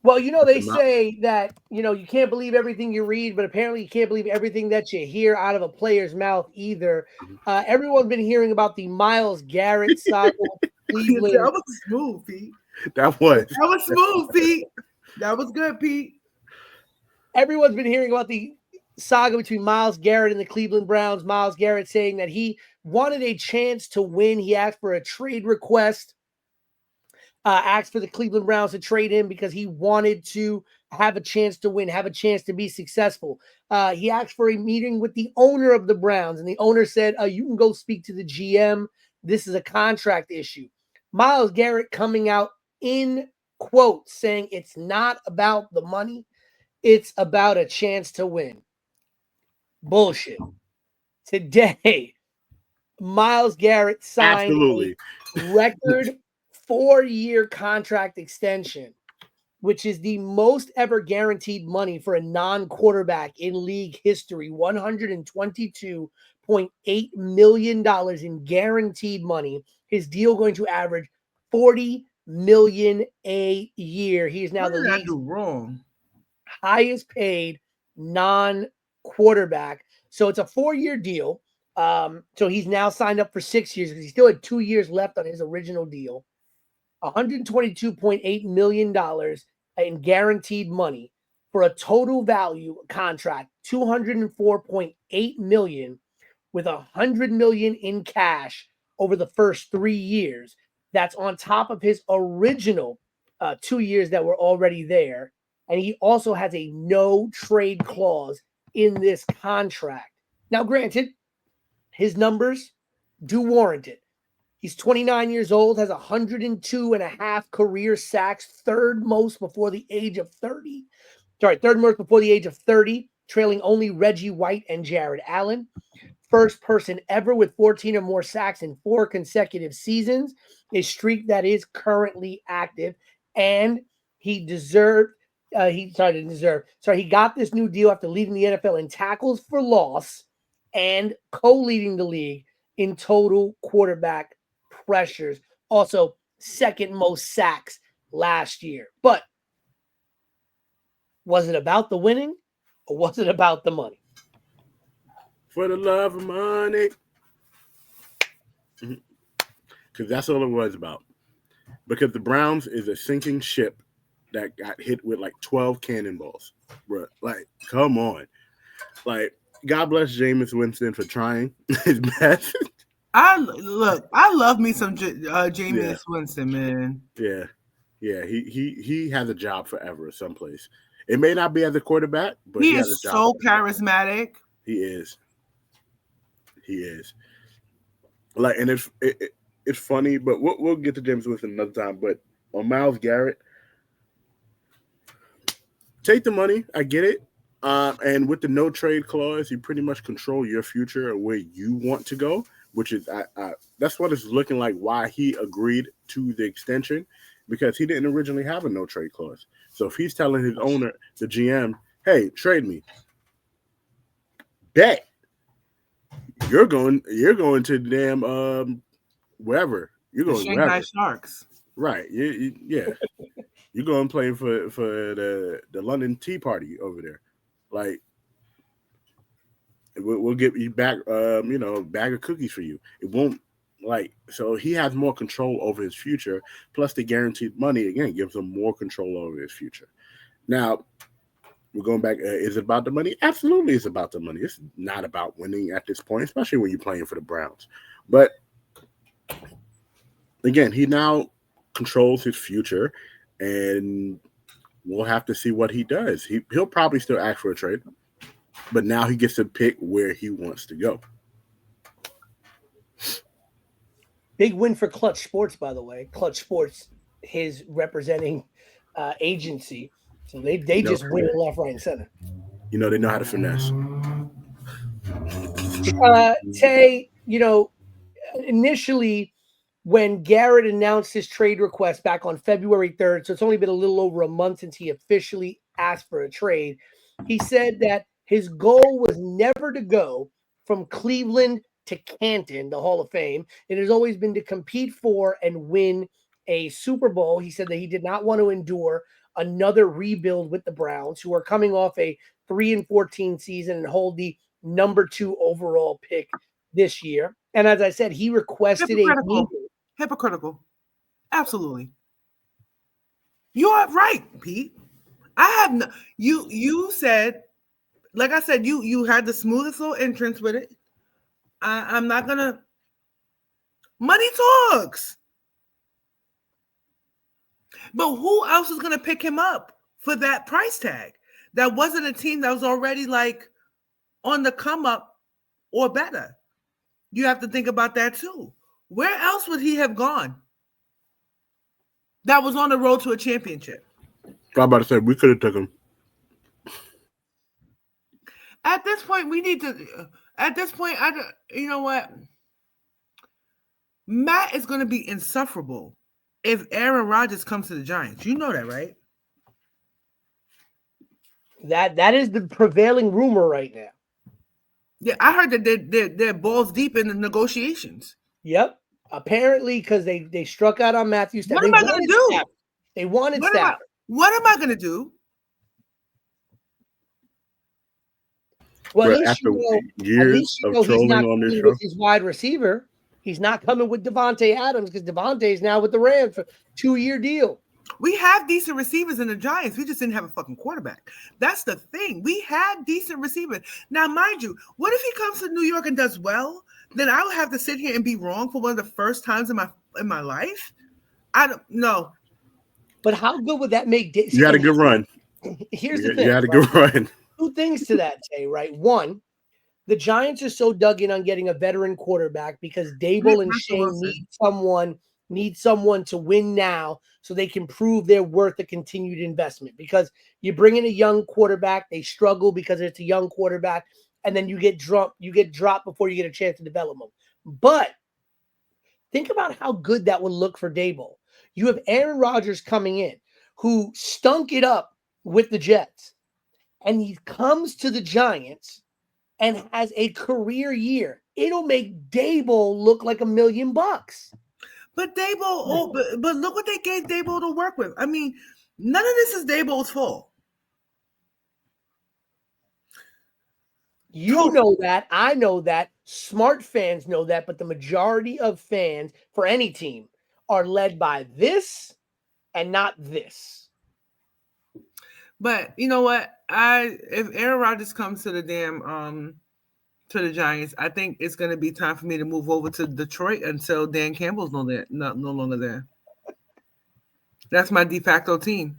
Well, you know, they say that, you know, you can't believe everything you read, but apparently you can't believe everything that you hear out of a player's mouth either. Everyone's been hearing about the Miles Garrett saga with Cleveland. That was smooth, Pete. That was smooth, Pete. That was good, Pete. Everyone's been hearing about the saga between Miles Garrett and the Cleveland Browns. Miles Garrett saying that he wanted a chance to win. He asked for a trade request, asked for the Cleveland Browns to trade him because he wanted to have a chance to win, have a chance to be successful. He asked for a meeting with the owner of the Browns, and the owner said, you can go speak to the GM. This is a contract issue. Miles Garrett coming out in quotes saying it's not about the money, it's about a chance to win. Bullshit. Today, Miles Garrett signed a record 4-year contract extension, which is the most ever guaranteed money for a non-quarterback in league history. $122.8 million in guaranteed money. His deal going to average $40 million a year. He is now the league's highest paid non-quarterback. So it's a 4-year deal. So he's now signed up for 6 years because he still had 2 years left on his original deal. $122.8 million in guaranteed money for a total value contract, $204.8 million with $100 million in cash over the first 3 years. That's on top of his original 2 years that were already there. And he also has a no trade clause in this contract. Now, granted, his numbers do warrant it. He's 29 years old, has 102.5 career sacks, third most before the age of 30. Third most before the age of 30, trailing only Reggie White and Jared Allen. First person ever with 14 or more sacks in 4 consecutive seasons, a streak that is currently active. And he he got this new deal after leading the NFL in tackles for loss and co-leading the league in total quarterback pressures. Also, second most sacks last year. But Was it about the winning or was it about the money? For the love of money. Because that's all it was about. Because the Browns is a sinking ship that got hit with like 12 cannonballs. Bro, like, come on. Like, God bless Jameis Winston for trying his best. I love me some Jameis Winston, man. Yeah. He has a job forever someplace. It may not be as a quarterback, but he has a job. So charismatic. He is. Like, and it's funny, but we'll get to James Winston another time. But on Miles Garrett, take the money. I get it. And with the no trade clause, you pretty much control your future or where you want to go, which is that's what it's looking like. Why he agreed to the extension, because he didn't originally have a no trade clause. So if he's telling his owner, the GM, "Hey, trade me," bet you're going to the damn wherever you're going. Shanghai wherever. Sharks, right? Yeah. You're going to play for the London Tea Party over there. Like, we'll get you back, bag of cookies for you. It won't, like, so he has more control over his future. Plus, the guaranteed money, again, gives him more control over his future. Now, we're going back. Is it about the money? Absolutely, it's about the money. It's not about winning at this point, especially when you're playing for the Browns. But, again, he now controls his future, and we'll have to see what he does. He'll probably still ask for a trade, but now he gets to pick where he wants to go. Big win for Clutch Sports, by the way. Clutch Sports, his representing agency. So they just win left, right, and center. They know how to finesse. Tay, initially when Garrett announced his trade request back on February 3rd, so it's only been a little over a month since he officially asked for a trade, he said that his goal was never to go from Cleveland to Canton, the Hall of Fame. It has always been to compete for and win a Super Bowl. He said that he did not want to endure another rebuild with the Browns, who are coming off a 3-14 season and hold the number 2 overall pick this year. And as I said, he requested a meeting. Hypocritical. Absolutely. You are right, Pete. I have no, you said, like I said, you had the smoothest little entrance with it. I'm not gonna. Money talks. But who else is gonna pick him up for that price tag? That wasn't a team that was already like on the come up or better. You have to think about that too. Where else would he have gone that was on the road to a championship? I'm about to say, we could have took him. At this point, we need to. At this point, you know what? Matt is going to be insufferable if Aaron Rodgers comes to the Giants. You know that, right? That is the prevailing rumor right now. Yeah, I heard that they're balls deep in the negotiations. Yep. Apparently, because they struck out on Matthew Stafford. What am I going to do? They wanted Stafford. What am I going to do? Well, after years of trolling on this show, with his wide receiver, he's not coming with Davante Adams because Davante is now with the Rams for a 2-year deal. We have decent receivers in the Giants. We just didn't have a fucking quarterback. That's the thing. We had decent receivers. Now, mind you, what if he comes to New York and does well? Then I would have to sit here and be wrong for one of the first times in my life. I don't know. But how good would that make? You had a good run. Here's the thing. You had a good run. 2 things to that, Tay, right? One, the Giants are so dug in on getting a veteran quarterback because Dable and Shane need someone to win now so they can prove their worth of continued investment. Because you bring in a young quarterback, they struggle because it's a young quarterback, and then you get dropped before you get a chance to develop them. But think about how good that would look for Dable. You have Aaron Rodgers coming in who stunk it up with the Jets, and he comes to the Giants and has a career year. It'll make Dable look like $1 million. But Dable, but look what they gave Dable to work with. I mean, none of this is Dable's fault. You know that. I know that. Smart fans know that. But the majority of fans for any team are led by this and not this. But you know what? If Aaron Rodgers comes to the damn to the Giants, I think it's going to be time for me to move over to Detroit until Dan Campbell's no longer there. That's my de facto team.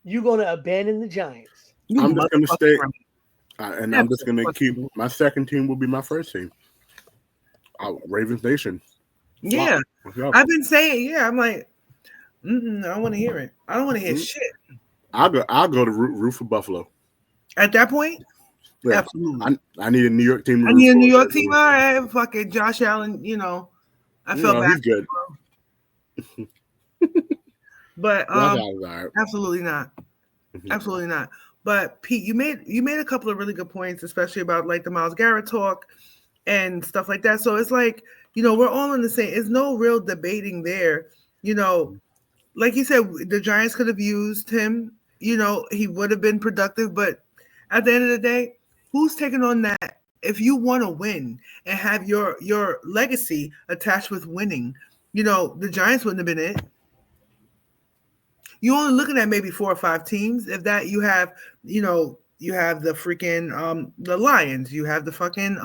You're going to abandon the Giants. I'm just going to stay, and I'm just going to keep my second team will be my first team. Ravens Nation. Yeah, I've been saying. Yeah, I'm like, I don't want to hear it. I don't want to hear shit. I'll go to root for Buffalo. At that point, yeah, absolutely. I need a New York team. I need a New York team. All right, fucking Josh Allen. You know, I feel bad. He's good. But absolutely not. Absolutely not. But Pete, you made a couple of really good points, especially about like the Miles Garrett talk and stuff like that. So it's like, we're all in the same. There's no real debating there. Like you said, the Giants could have used him. He would have been productive. But at the end of the day, who's taking on that? If you want to win and have your legacy attached with winning, the Giants wouldn't have been it. You're only looking at maybe 4 or 5 teams. If that, you have the freaking the Lions, you have the fucking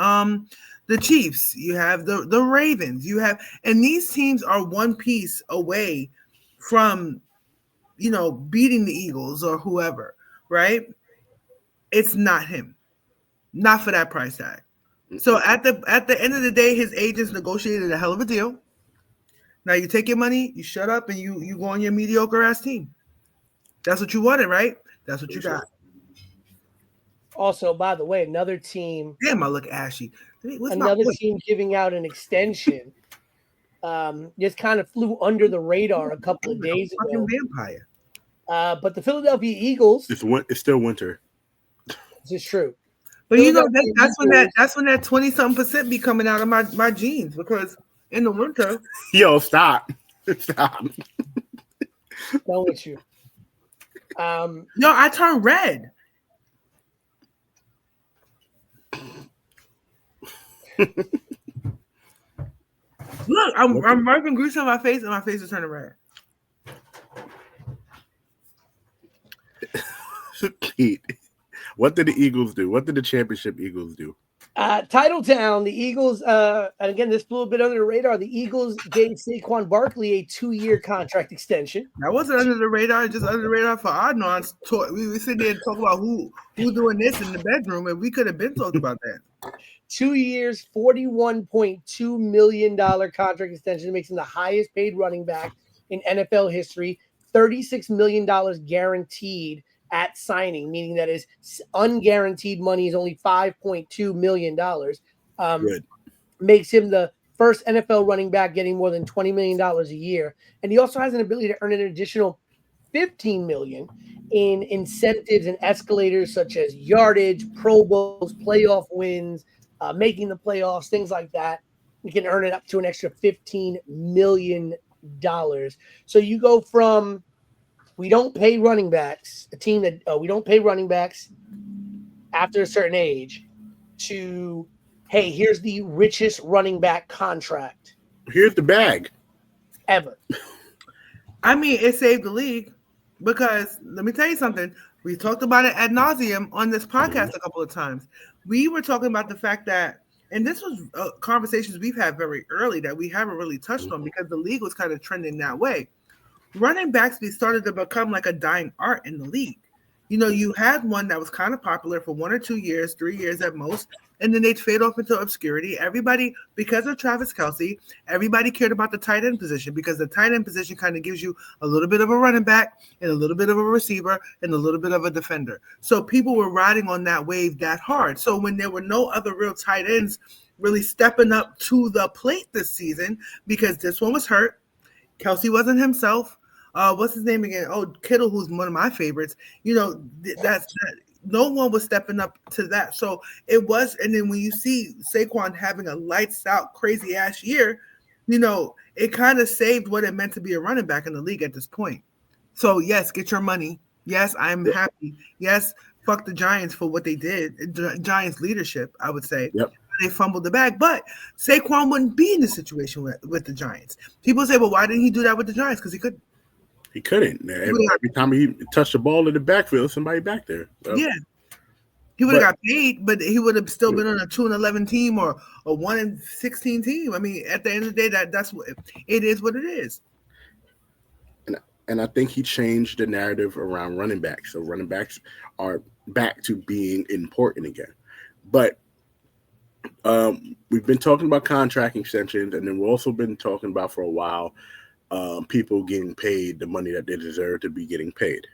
the Chiefs, you have the Ravens, and these teams are one piece away from beating the Eagles or whoever, right? It's not him, not for that price tag. So at the end of the day, his agents negotiated a hell of a deal. Now you take your money, you shut up, and you go on your mediocre ass team. That's what you wanted, right? That's what you got. Also, by the way, another team. Damn, I look ashy. Another team giving out an extension. Just kind of flew under the radar a couple of days ago. Fucking vampire. But the Philadelphia Eagles. It's still winter. This is true. But that's when that 20-something% be coming out of my jeans, because in the winter. Yo, stop. Done with you. No, I turn red. Look, I'm wiping grease on my face, and my face is turning red. Pete, what did the Eagles do? What did the championship Eagles do? Titletown, the Eagles, and again, this flew a bit under the radar. The Eagles gave Saquon Barkley a 2-year contract extension. That wasn't under the radar, just under the radar for Adnan's talk. We were sitting there and talk about who doing this in the bedroom, and we could have been talking about that. 2 years, $41.2 million contract extension, makes him the highest paid running back in NFL history. $36 million guaranteed at signing, meaning that his unguaranteed money is only $5.2 million. Makes him the first NFL running back getting more than $20 million a year. And he also has an ability to earn an additional $15 million in incentives and escalators such as yardage, Pro Bowls, playoff wins, making the playoffs, things like that. You can earn it up to an extra $15 million. So you go from we don't pay running backs, a team that we don't pay running backs after a certain age, to, hey, here's the richest running back contract. Here's the bag. Ever. I mean, it saved the league, because let me tell you something. We talked about it ad nauseum on this podcast a couple of times. We were talking about the fact that, and this was conversations we've had very early that we haven't really touched on, because the league was kind of trending that way. Running backs started to become like a dying art in the league. You had one that was kind of popular for 1 or 2 years, 3 years at most, and then they'd fade off into obscurity. Everybody, because of Travis Kelce, everybody cared about the tight end position, because the tight end position kind of gives you a little bit of a running back and a little bit of a receiver and a little bit of a defender. So people were riding on that wave that hard. So when there were no other real tight ends really stepping up to the plate this season, because this one was hurt, Kelce wasn't himself. What's his name again? Oh, Kittle, who's one of my favorites. That's no one was stepping up to that. So it was, and then when you see Saquon having a lights out, crazy ass year, it kind of saved what it meant to be a running back in the league at this point. So yes, get your money. Yes, I'm happy. Yes, fuck the Giants for what they did. The Giants leadership, I would say. Yep. They fumbled the bag, but Saquon wouldn't be in the situation with the Giants. People say, well, why didn't he do that with the Giants? Because he couldn't. He couldn't. Every time he touched the ball in the backfield, somebody back there. So. Yeah. He would have got paid, but he would have still been on a 2-11 team or a 1-16 team. I mean, at the end of the day, that's what it is. What it is. And I think he changed the narrative around running backs. So running backs are back to being important again. But we've been talking about contract extensions, and then we've also been talking about for a while people getting paid the money that they deserve to be getting paid.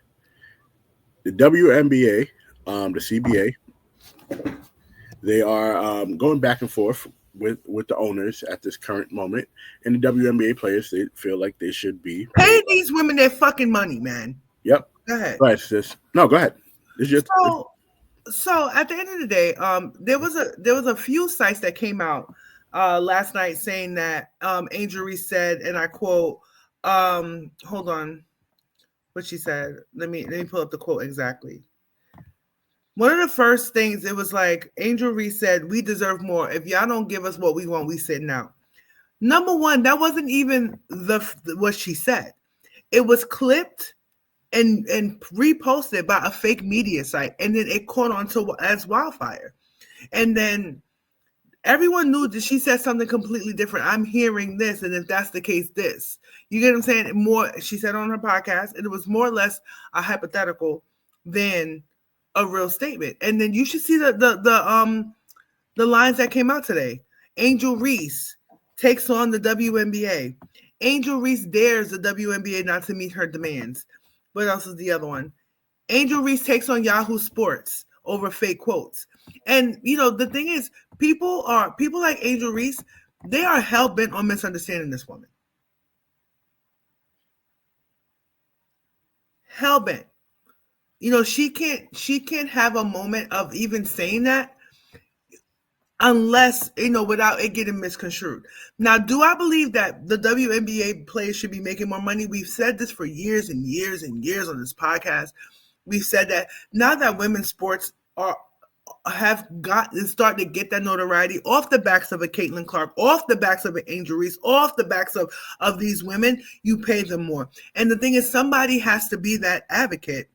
The WNBA, the CBA, they are going back and forth with the owners at this current moment, and the WNBA players, they feel like they should be pay these women their fucking money, man. Yep. Go ahead. Go ahead, sis. No, go ahead. So at the end of the day, there was a few sites that came out last night saying that Angel Reese said, and I quote, hold on, what she said. Let me pull up the quote exactly. One of the first things, it was like Angel Reese said, "We deserve more. If y'all don't give us what we want, we sitting out." Number one, that wasn't even what she said. It was clipped and reposted by a fake media site, and then it caught on to as wildfire. And then everyone knew that she said something completely different. I'm hearing this, and if that's the case, this. You get what I'm saying? More, she said on her podcast, and it was more or less a hypothetical than a real statement. And then you should see the lines that came out today. Angel Reese takes on the WNBA. Angel Reese dares the WNBA not to meet her demands. What else is the other one? Angel Reese takes on Yahoo Sports over fake quotes. And the thing is, people like Angel Reese, they are hell-bent on misunderstanding this woman. Hell-bent. She can't have a moment of even saying that unless, without it getting misconstrued. Now, do I believe that the WNBA players should be making more money? We've said this for years and years and years on this podcast. We've said that now that women's sports have started to get that notoriety off the backs of a Caitlin Clark, off the backs of an Angel Reese, off the backs of these women, you pay them more. And the thing is, somebody has to be that advocate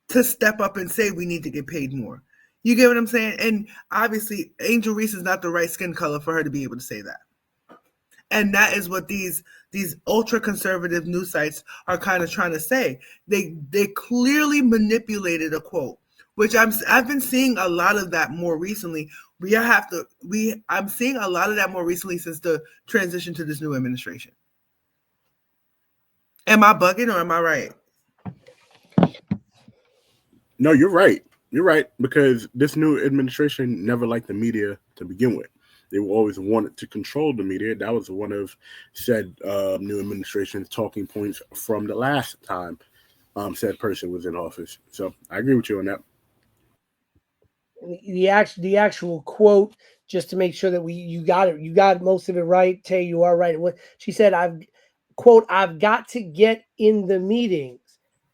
to step up and say we need to get paid more. You get what I'm saying? And obviously, Angel Reese is not the right skin color for her to be able to say that. And that is what these ultra-conservative news sites are kind of trying to say. They clearly manipulated a quote, which I've been seeing a lot of that more recently. I'm seeing a lot of that more recently since the transition to this new administration. Am I bugging or am I right? No, you're right. You're right, because this new administration never liked the media to begin with. They always wanted to control the media. That was one of said new administration's talking points from the last time said person was in office. So I agree with you on that. The actual quote, just to make sure that you got most of it right. Tay, you are right. What she said, I've got to get in the meetings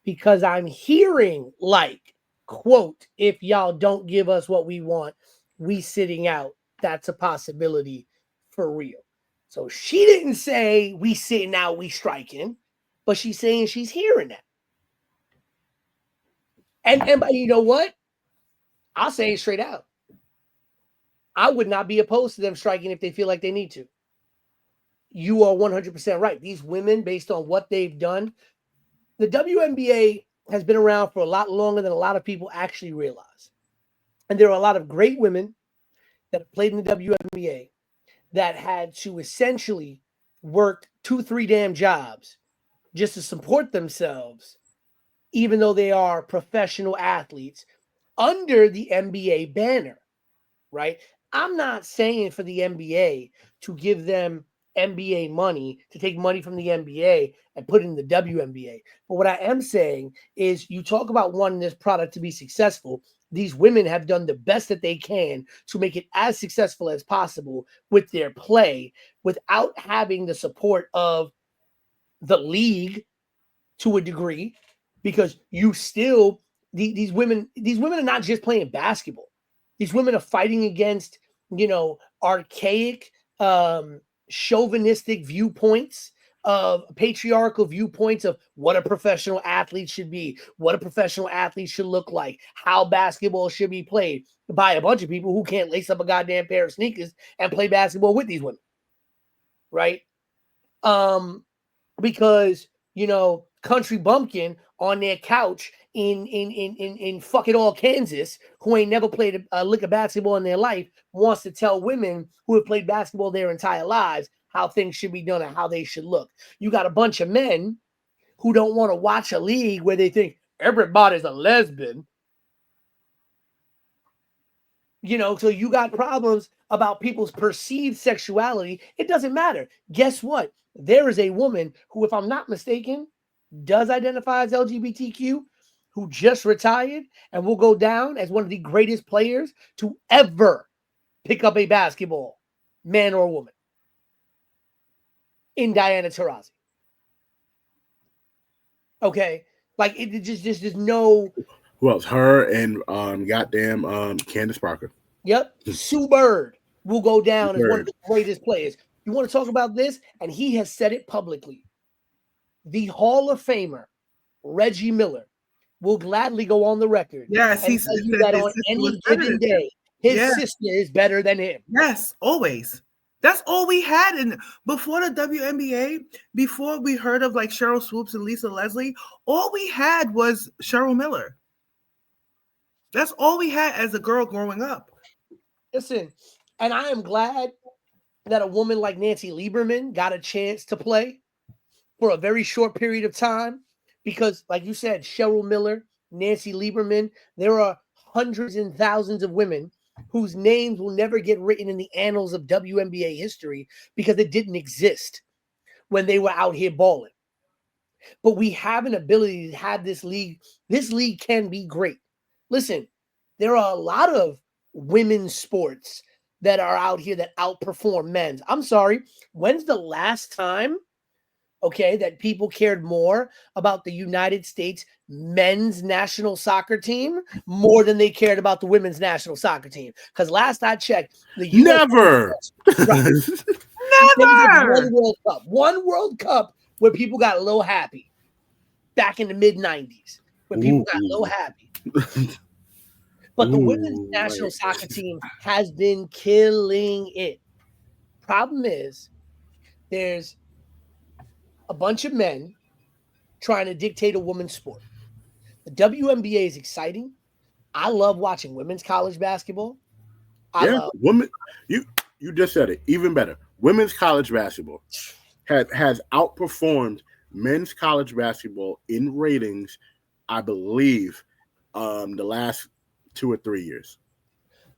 because I'm hearing quote, if y'all don't give us what we want, we sitting out. That's a possibility for real. So she didn't say we sitting out, we striking, but she's saying she's hearing that. And you know what? I'll say it straight out. I would not be opposed to them striking if they feel like they need to. You are 100% right. These women, based on what they've done, the WNBA has been around for a lot longer than a lot of people actually realize. And there are a lot of great women that have played in the WNBA that had to essentially work 2-3 damn jobs just to support themselves, even though they are professional athletes under the NBA banner, right? I'm not saying for the NBA to give them NBA money, to take money from the NBA and put it in the WNBA. But what I am saying is, you talk about wanting this product to be successful. These women have done the best that they can to make it as successful as possible with their play without having the support of the league to a degree, because you still these women are not just playing basketball. These women are fighting against, archaic, chauvinistic viewpoints, of patriarchal viewpoints of what a professional athlete should be, what a professional athlete should look like, how basketball should be played by a bunch of people who can't lace up a goddamn pair of sneakers and play basketball with these women. Right? Because, country bumpkin on their couch in fuck it all Kansas, who ain't never played a lick of basketball in their life, wants to tell women who have played basketball their entire lives how things should be done and how they should look. You got a bunch of men who don't want to watch a league where they think everybody's a lesbian. So you got problems about people's perceived sexuality. It doesn't matter. Guess what? There is a woman who, if I'm not mistaken, does identify as LGBTQ, who just retired and will go down as one of the greatest players to ever pick up a basketball, man or woman, in Diana Taurasi. Okay? Like, it just there's no... Who else? Her and Candace Parker. Yep. Sue Bird will go down as one of the greatest players. You want to talk about this? And he has said it publicly. The Hall of Famer, Reggie Miller, will gladly go on the record. Yes, and tell you that on any given day, his sister is better than him. Yes, always. That's all we had. And before the WNBA, before we heard of like Cheryl Swoops and Lisa Leslie, all we had was Cheryl Miller. That's all we had as a girl growing up. Listen, and I am glad that a woman like Nancy Lieberman got a chance to play for a very short period of time because, like you said, Cheryl Miller, Nancy Lieberman, there are hundreds and thousands of women whose names will never get written in the annals of WNBA history because it didn't exist when they were out here balling. But we have an ability to have this league. This league can be great. Listen, there are a lot of women's sports that are out here that outperform men's. I'm sorry. When's the last time, that people cared more about the United States men's national soccer team more than they cared about the women's national soccer team? Because last I checked, the US Never. Never. One World Cup where people got a little happy back in the mid-90s, where people got a little happy. But the women's national soccer team has been killing it. Problem is, there's a bunch of men trying to dictate a women's sport. The WNBA is exciting. I love watching women's college basketball. Women. You just said it. Even better. Women's college basketball has outperformed men's college basketball in ratings, I believe, the last 2 or 3 years.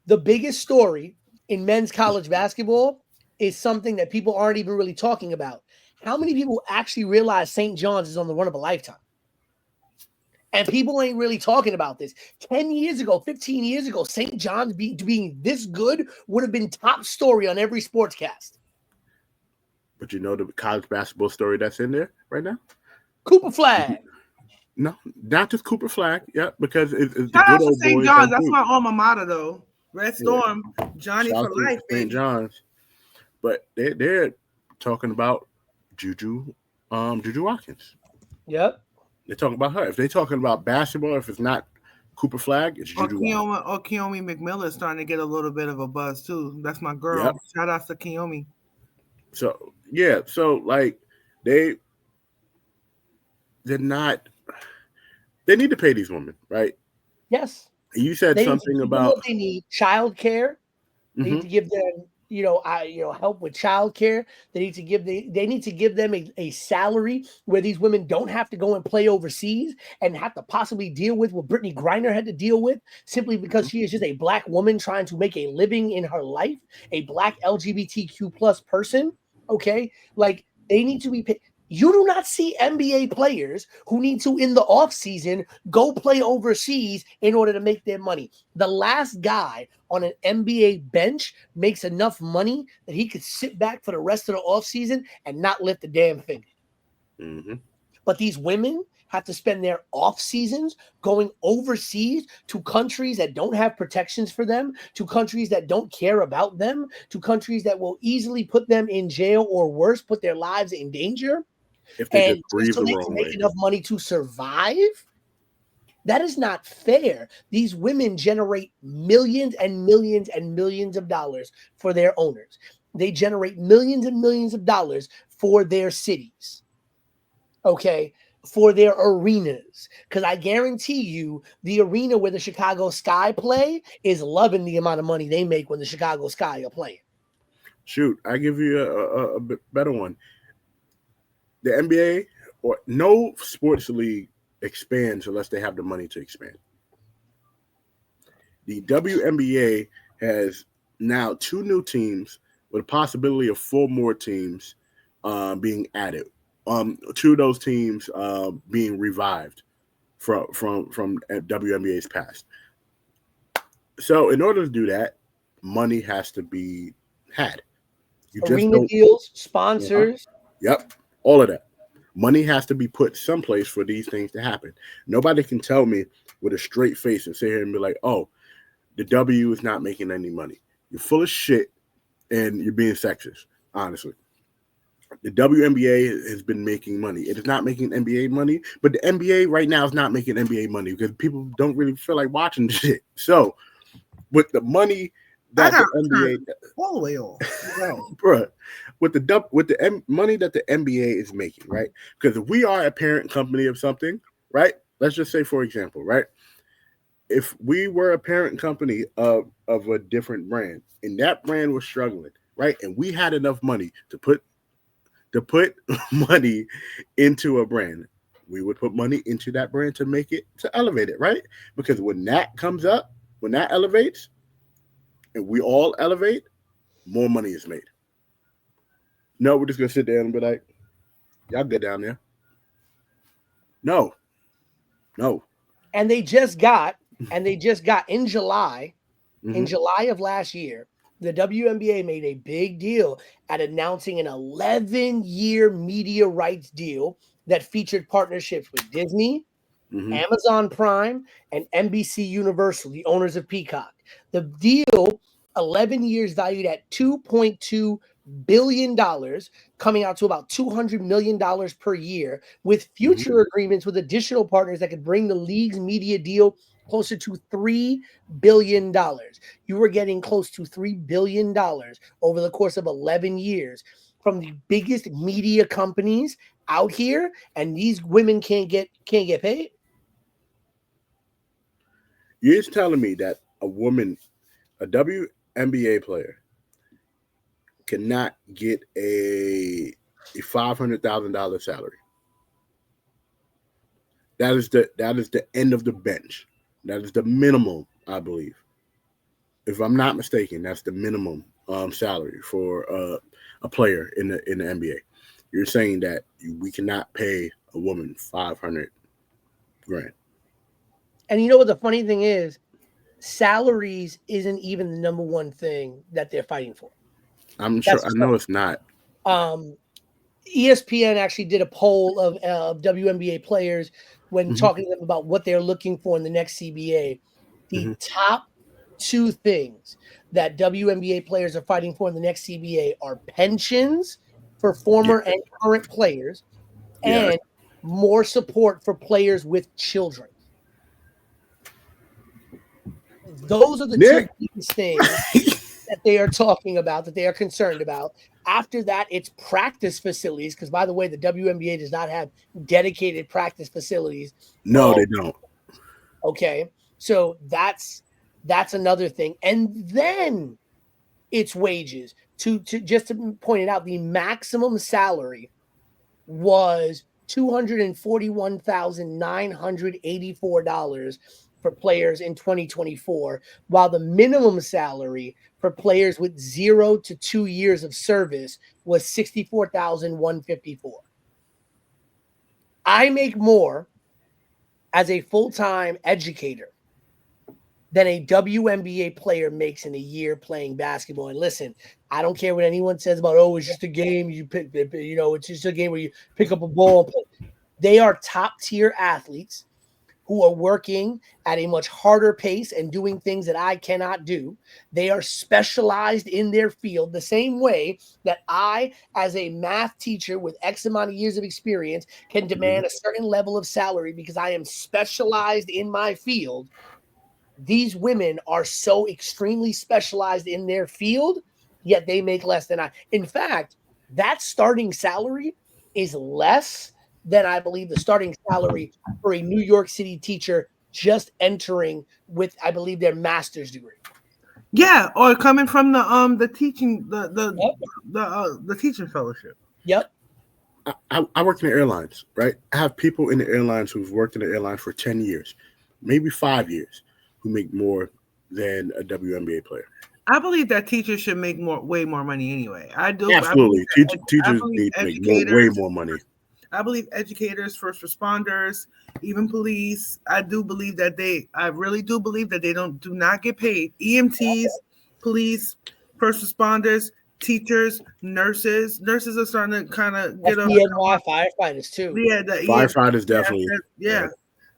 The biggest story in men's college basketball is something that people aren't even really talking about. How many people actually realize St. John's is on the run of a lifetime? And people ain't really talking about this. 10 years ago, 15 years ago, St. John's being this good would have been top story on every sportscast. But you know the college basketball story that's in there right now? Cooper Flag. No, not just Cooper Flag. Yeah, because it's the Shout good out to old St. boys. John's. That's my alma mater, though. Red Storm, Johnny Shout for out to life, St. baby. John's. But they're talking about Juju Watkins. Yep. They're talking about her. If they're talking about basketball, if it's not Cooper Flag, it's Juju Watkins. Kiyomi McMillan is starting to get a little bit of a buzz too. That's my girl. Yep. Shout out to Kiyomi. So like they're not. They need to pay these women, right? Yes. You said something about they need childcare. They need to give them, help with childcare. They need to give them a salary where these women don't have to go and play overseas and have to possibly deal with what Brittany Griner had to deal with simply because she is just a black woman trying to make a living in her life, a black LGBTQ plus person. Okay, like they need to be paid. You do not see NBA players who need to, in the offseason, go play overseas in order to make their money. The last guy on an NBA bench makes enough money that he could sit back for the rest of the offseason and not lift a damn finger. Mm-hmm. But these women have to spend their off seasons going overseas to countries that don't have protections for them, to countries that don't care about them, to countries that will easily put them in jail or worse, put their lives in danger, If they and just breathe so the they wrong can way. make enough money to survive? That is not fair. These women generate millions and millions and millions of dollars for their owners. They generate millions and millions of dollars for their cities, okay, for their arenas. Because I guarantee you, the arena where the Chicago Sky play is loving the amount of money they make when the Chicago Sky are playing. Shoot, I give you a bit better one. The NBA or no sports league expands unless they have the money to expand. The WNBA has now 2 new teams with a possibility of 4 more teams being added. 2 of those teams being revived from WNBA's past. So in order to do that, money has to be had. You just Arena don't. deals, sponsors. Yep, all of that. Money has to be put someplace for these things to happen. Nobody can tell me with a straight face and sit here and be like, oh, the W is not making any money. You're full of shit and you're being sexist, honestly. The WNBA has been making money. It is not making NBA money, but the NBA right now is not making NBA money because people don't really feel like watching the shit. So with the money that the NBA all the way off, bruh, with the money that the NBA is making, right? Because if we are a parent company of something, right? Let's just say, for example, right? If we were a parent company of a different brand and that brand was struggling, right? And we had enough money to put money into a brand, we would put money into that brand to make it, to elevate it, right? Because when that comes up, when that elevates, and we all elevate, more money is made. No, we're just gonna sit there and be like, y'all get down there. No. And they just got in July, in July of last year, the WNBA made a big deal at announcing an 11-year media rights deal that featured partnerships with Disney, Amazon Prime, and NBC Universal, the owners of Peacock. The deal, 11 years, valued at $2.2 billion, coming out to about $200 million per year, with future agreements with additional partners that could bring the league's media deal closer to $3 billion. You were getting close to $3 billion over the course of 11 years from the biggest media companies out here, and these women can't get paid. You're just telling me that a woman, a WNBA player, cannot get a $500,000 salary. That is the end of the bench. That is the minimum, I believe. If I'm not mistaken, that's the minimum salary for a player in the NBA. You're saying that we cannot pay a woman $500,000. And you know what the funny thing is? Salaries isn't even the number one thing that they're fighting for. I'm sure. I know it's not. ESPN actually did a poll of WNBA players when talking to them about what they're looking for in the next CBA. The top 2 things that WNBA players are fighting for in the next CBA are pensions for former and current players and more support for players with children. Those are the 2 biggest things that they are talking about, that they are concerned about. After that, it's practice facilities, because, by the way, the WNBA does not have dedicated practice facilities. No, they don't. Okay, so that's another thing. And then it's wages. To just to point it out, the maximum salary was $241,984 for players in 2024, while the minimum salary for players with 0 to 2 years of service was $64,154. I make more as a full-time educator than a WNBA player makes in a year playing basketball. And listen, I don't care what anyone says about, oh, it's just a game. You pick, it's just a game where you pick up a ball. They are top tier athletes who are working at a much harder pace and doing things that I cannot do. They are specialized in their field the same way that I, as a math teacher with X amount of years of experience, can demand a certain level of salary because I am specialized in my field. These women are so extremely specialized in their field, yet they make less than I. In fact, that starting salary is less than I believe the starting salary for a New York City teacher just entering with, I believe, their master's degree. Yeah, or coming from the teaching Yep. the teaching fellowship. Yep. I work in the airlines, right? I have people in the airlines who've worked in the airlines for 10 years, maybe 5 years, who make more than a WNBA player. I believe that teachers should make way more money anyway. I do. Absolutely. Teachers believe need to make way more money. I believe educators, first responders, even police. I really do believe that they do not get paid. EMTs, police, first responders, teachers, nurses. Nurses are starting to kind of get up. Firefighters too. Firefighters definitely. Yeah.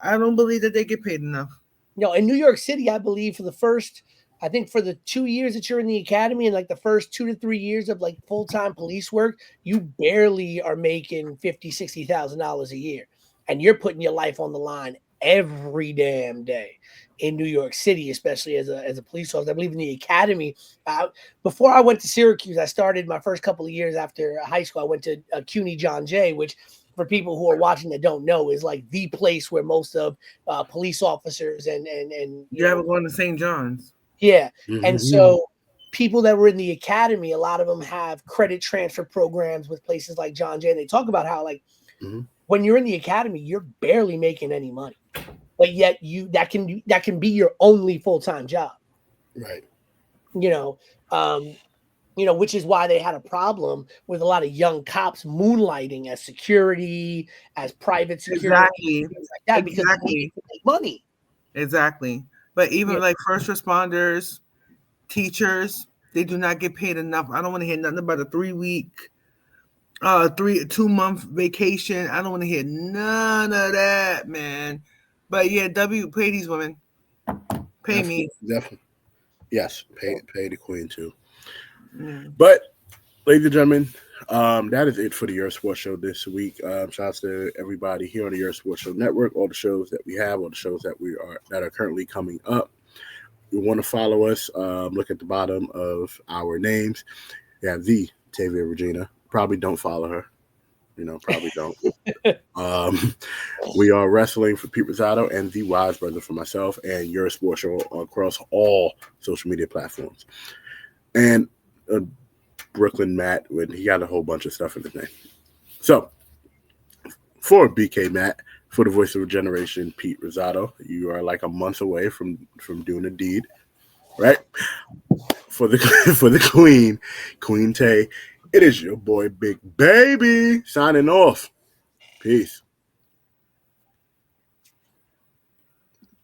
I don't believe that they get paid enough. No, in New York City, I believe for the 2 years that you're in the academy and like the first 2 to 3 years of like full-time police work, you barely are making $50,000, $60,000 a year. And you're putting your life on the line every damn day in New York City, especially as a police officer. I believe in the academy. Before I went to Syracuse, I started my first couple of years after high school. I went to CUNY John Jay, which for people who are watching that don't know is like the place where most of police officers and you ever going to St. John's? Yeah. And so people that were in the academy, a lot of them have credit transfer programs with places like John Jay. And they talk about how like when you're in the academy, you're barely making any money, but yet that can be your only full-time job. Right. Which is why they had a problem with a lot of young cops moonlighting as security, as private security, things like that, because they need to make money. Exactly. But even like first responders, teachers, they do not get paid enough. I don't want to hear nothing about a 3-week, 2-month vacation. I don't want to hear none of that, man. But yeah, pay these women. Pay me. Definitely. Yes, pay the queen too. But, ladies and gentlemen, that is it for the Yerrrr Sports Show this week. Shout out to everybody here on the Yerrrr Sports Show Network, all the shows that we have, all the shows that are currently coming up. You want to follow us, look at the bottom of our names. You have the Tavia Regina. Probably don't follow her. Probably don't. We are wrestling for Pete Rosado and the Wise Brother for myself, and Yerrrr Sports Show across all social media platforms. And Brooklyn Matt, when he got a whole bunch of stuff in his name. So, for BK Matt, for the voice of a generation, Pete Rosado, you are like a month away from doing a deed, right? For the Queen Tay, it is your boy Big Baby signing off. Peace.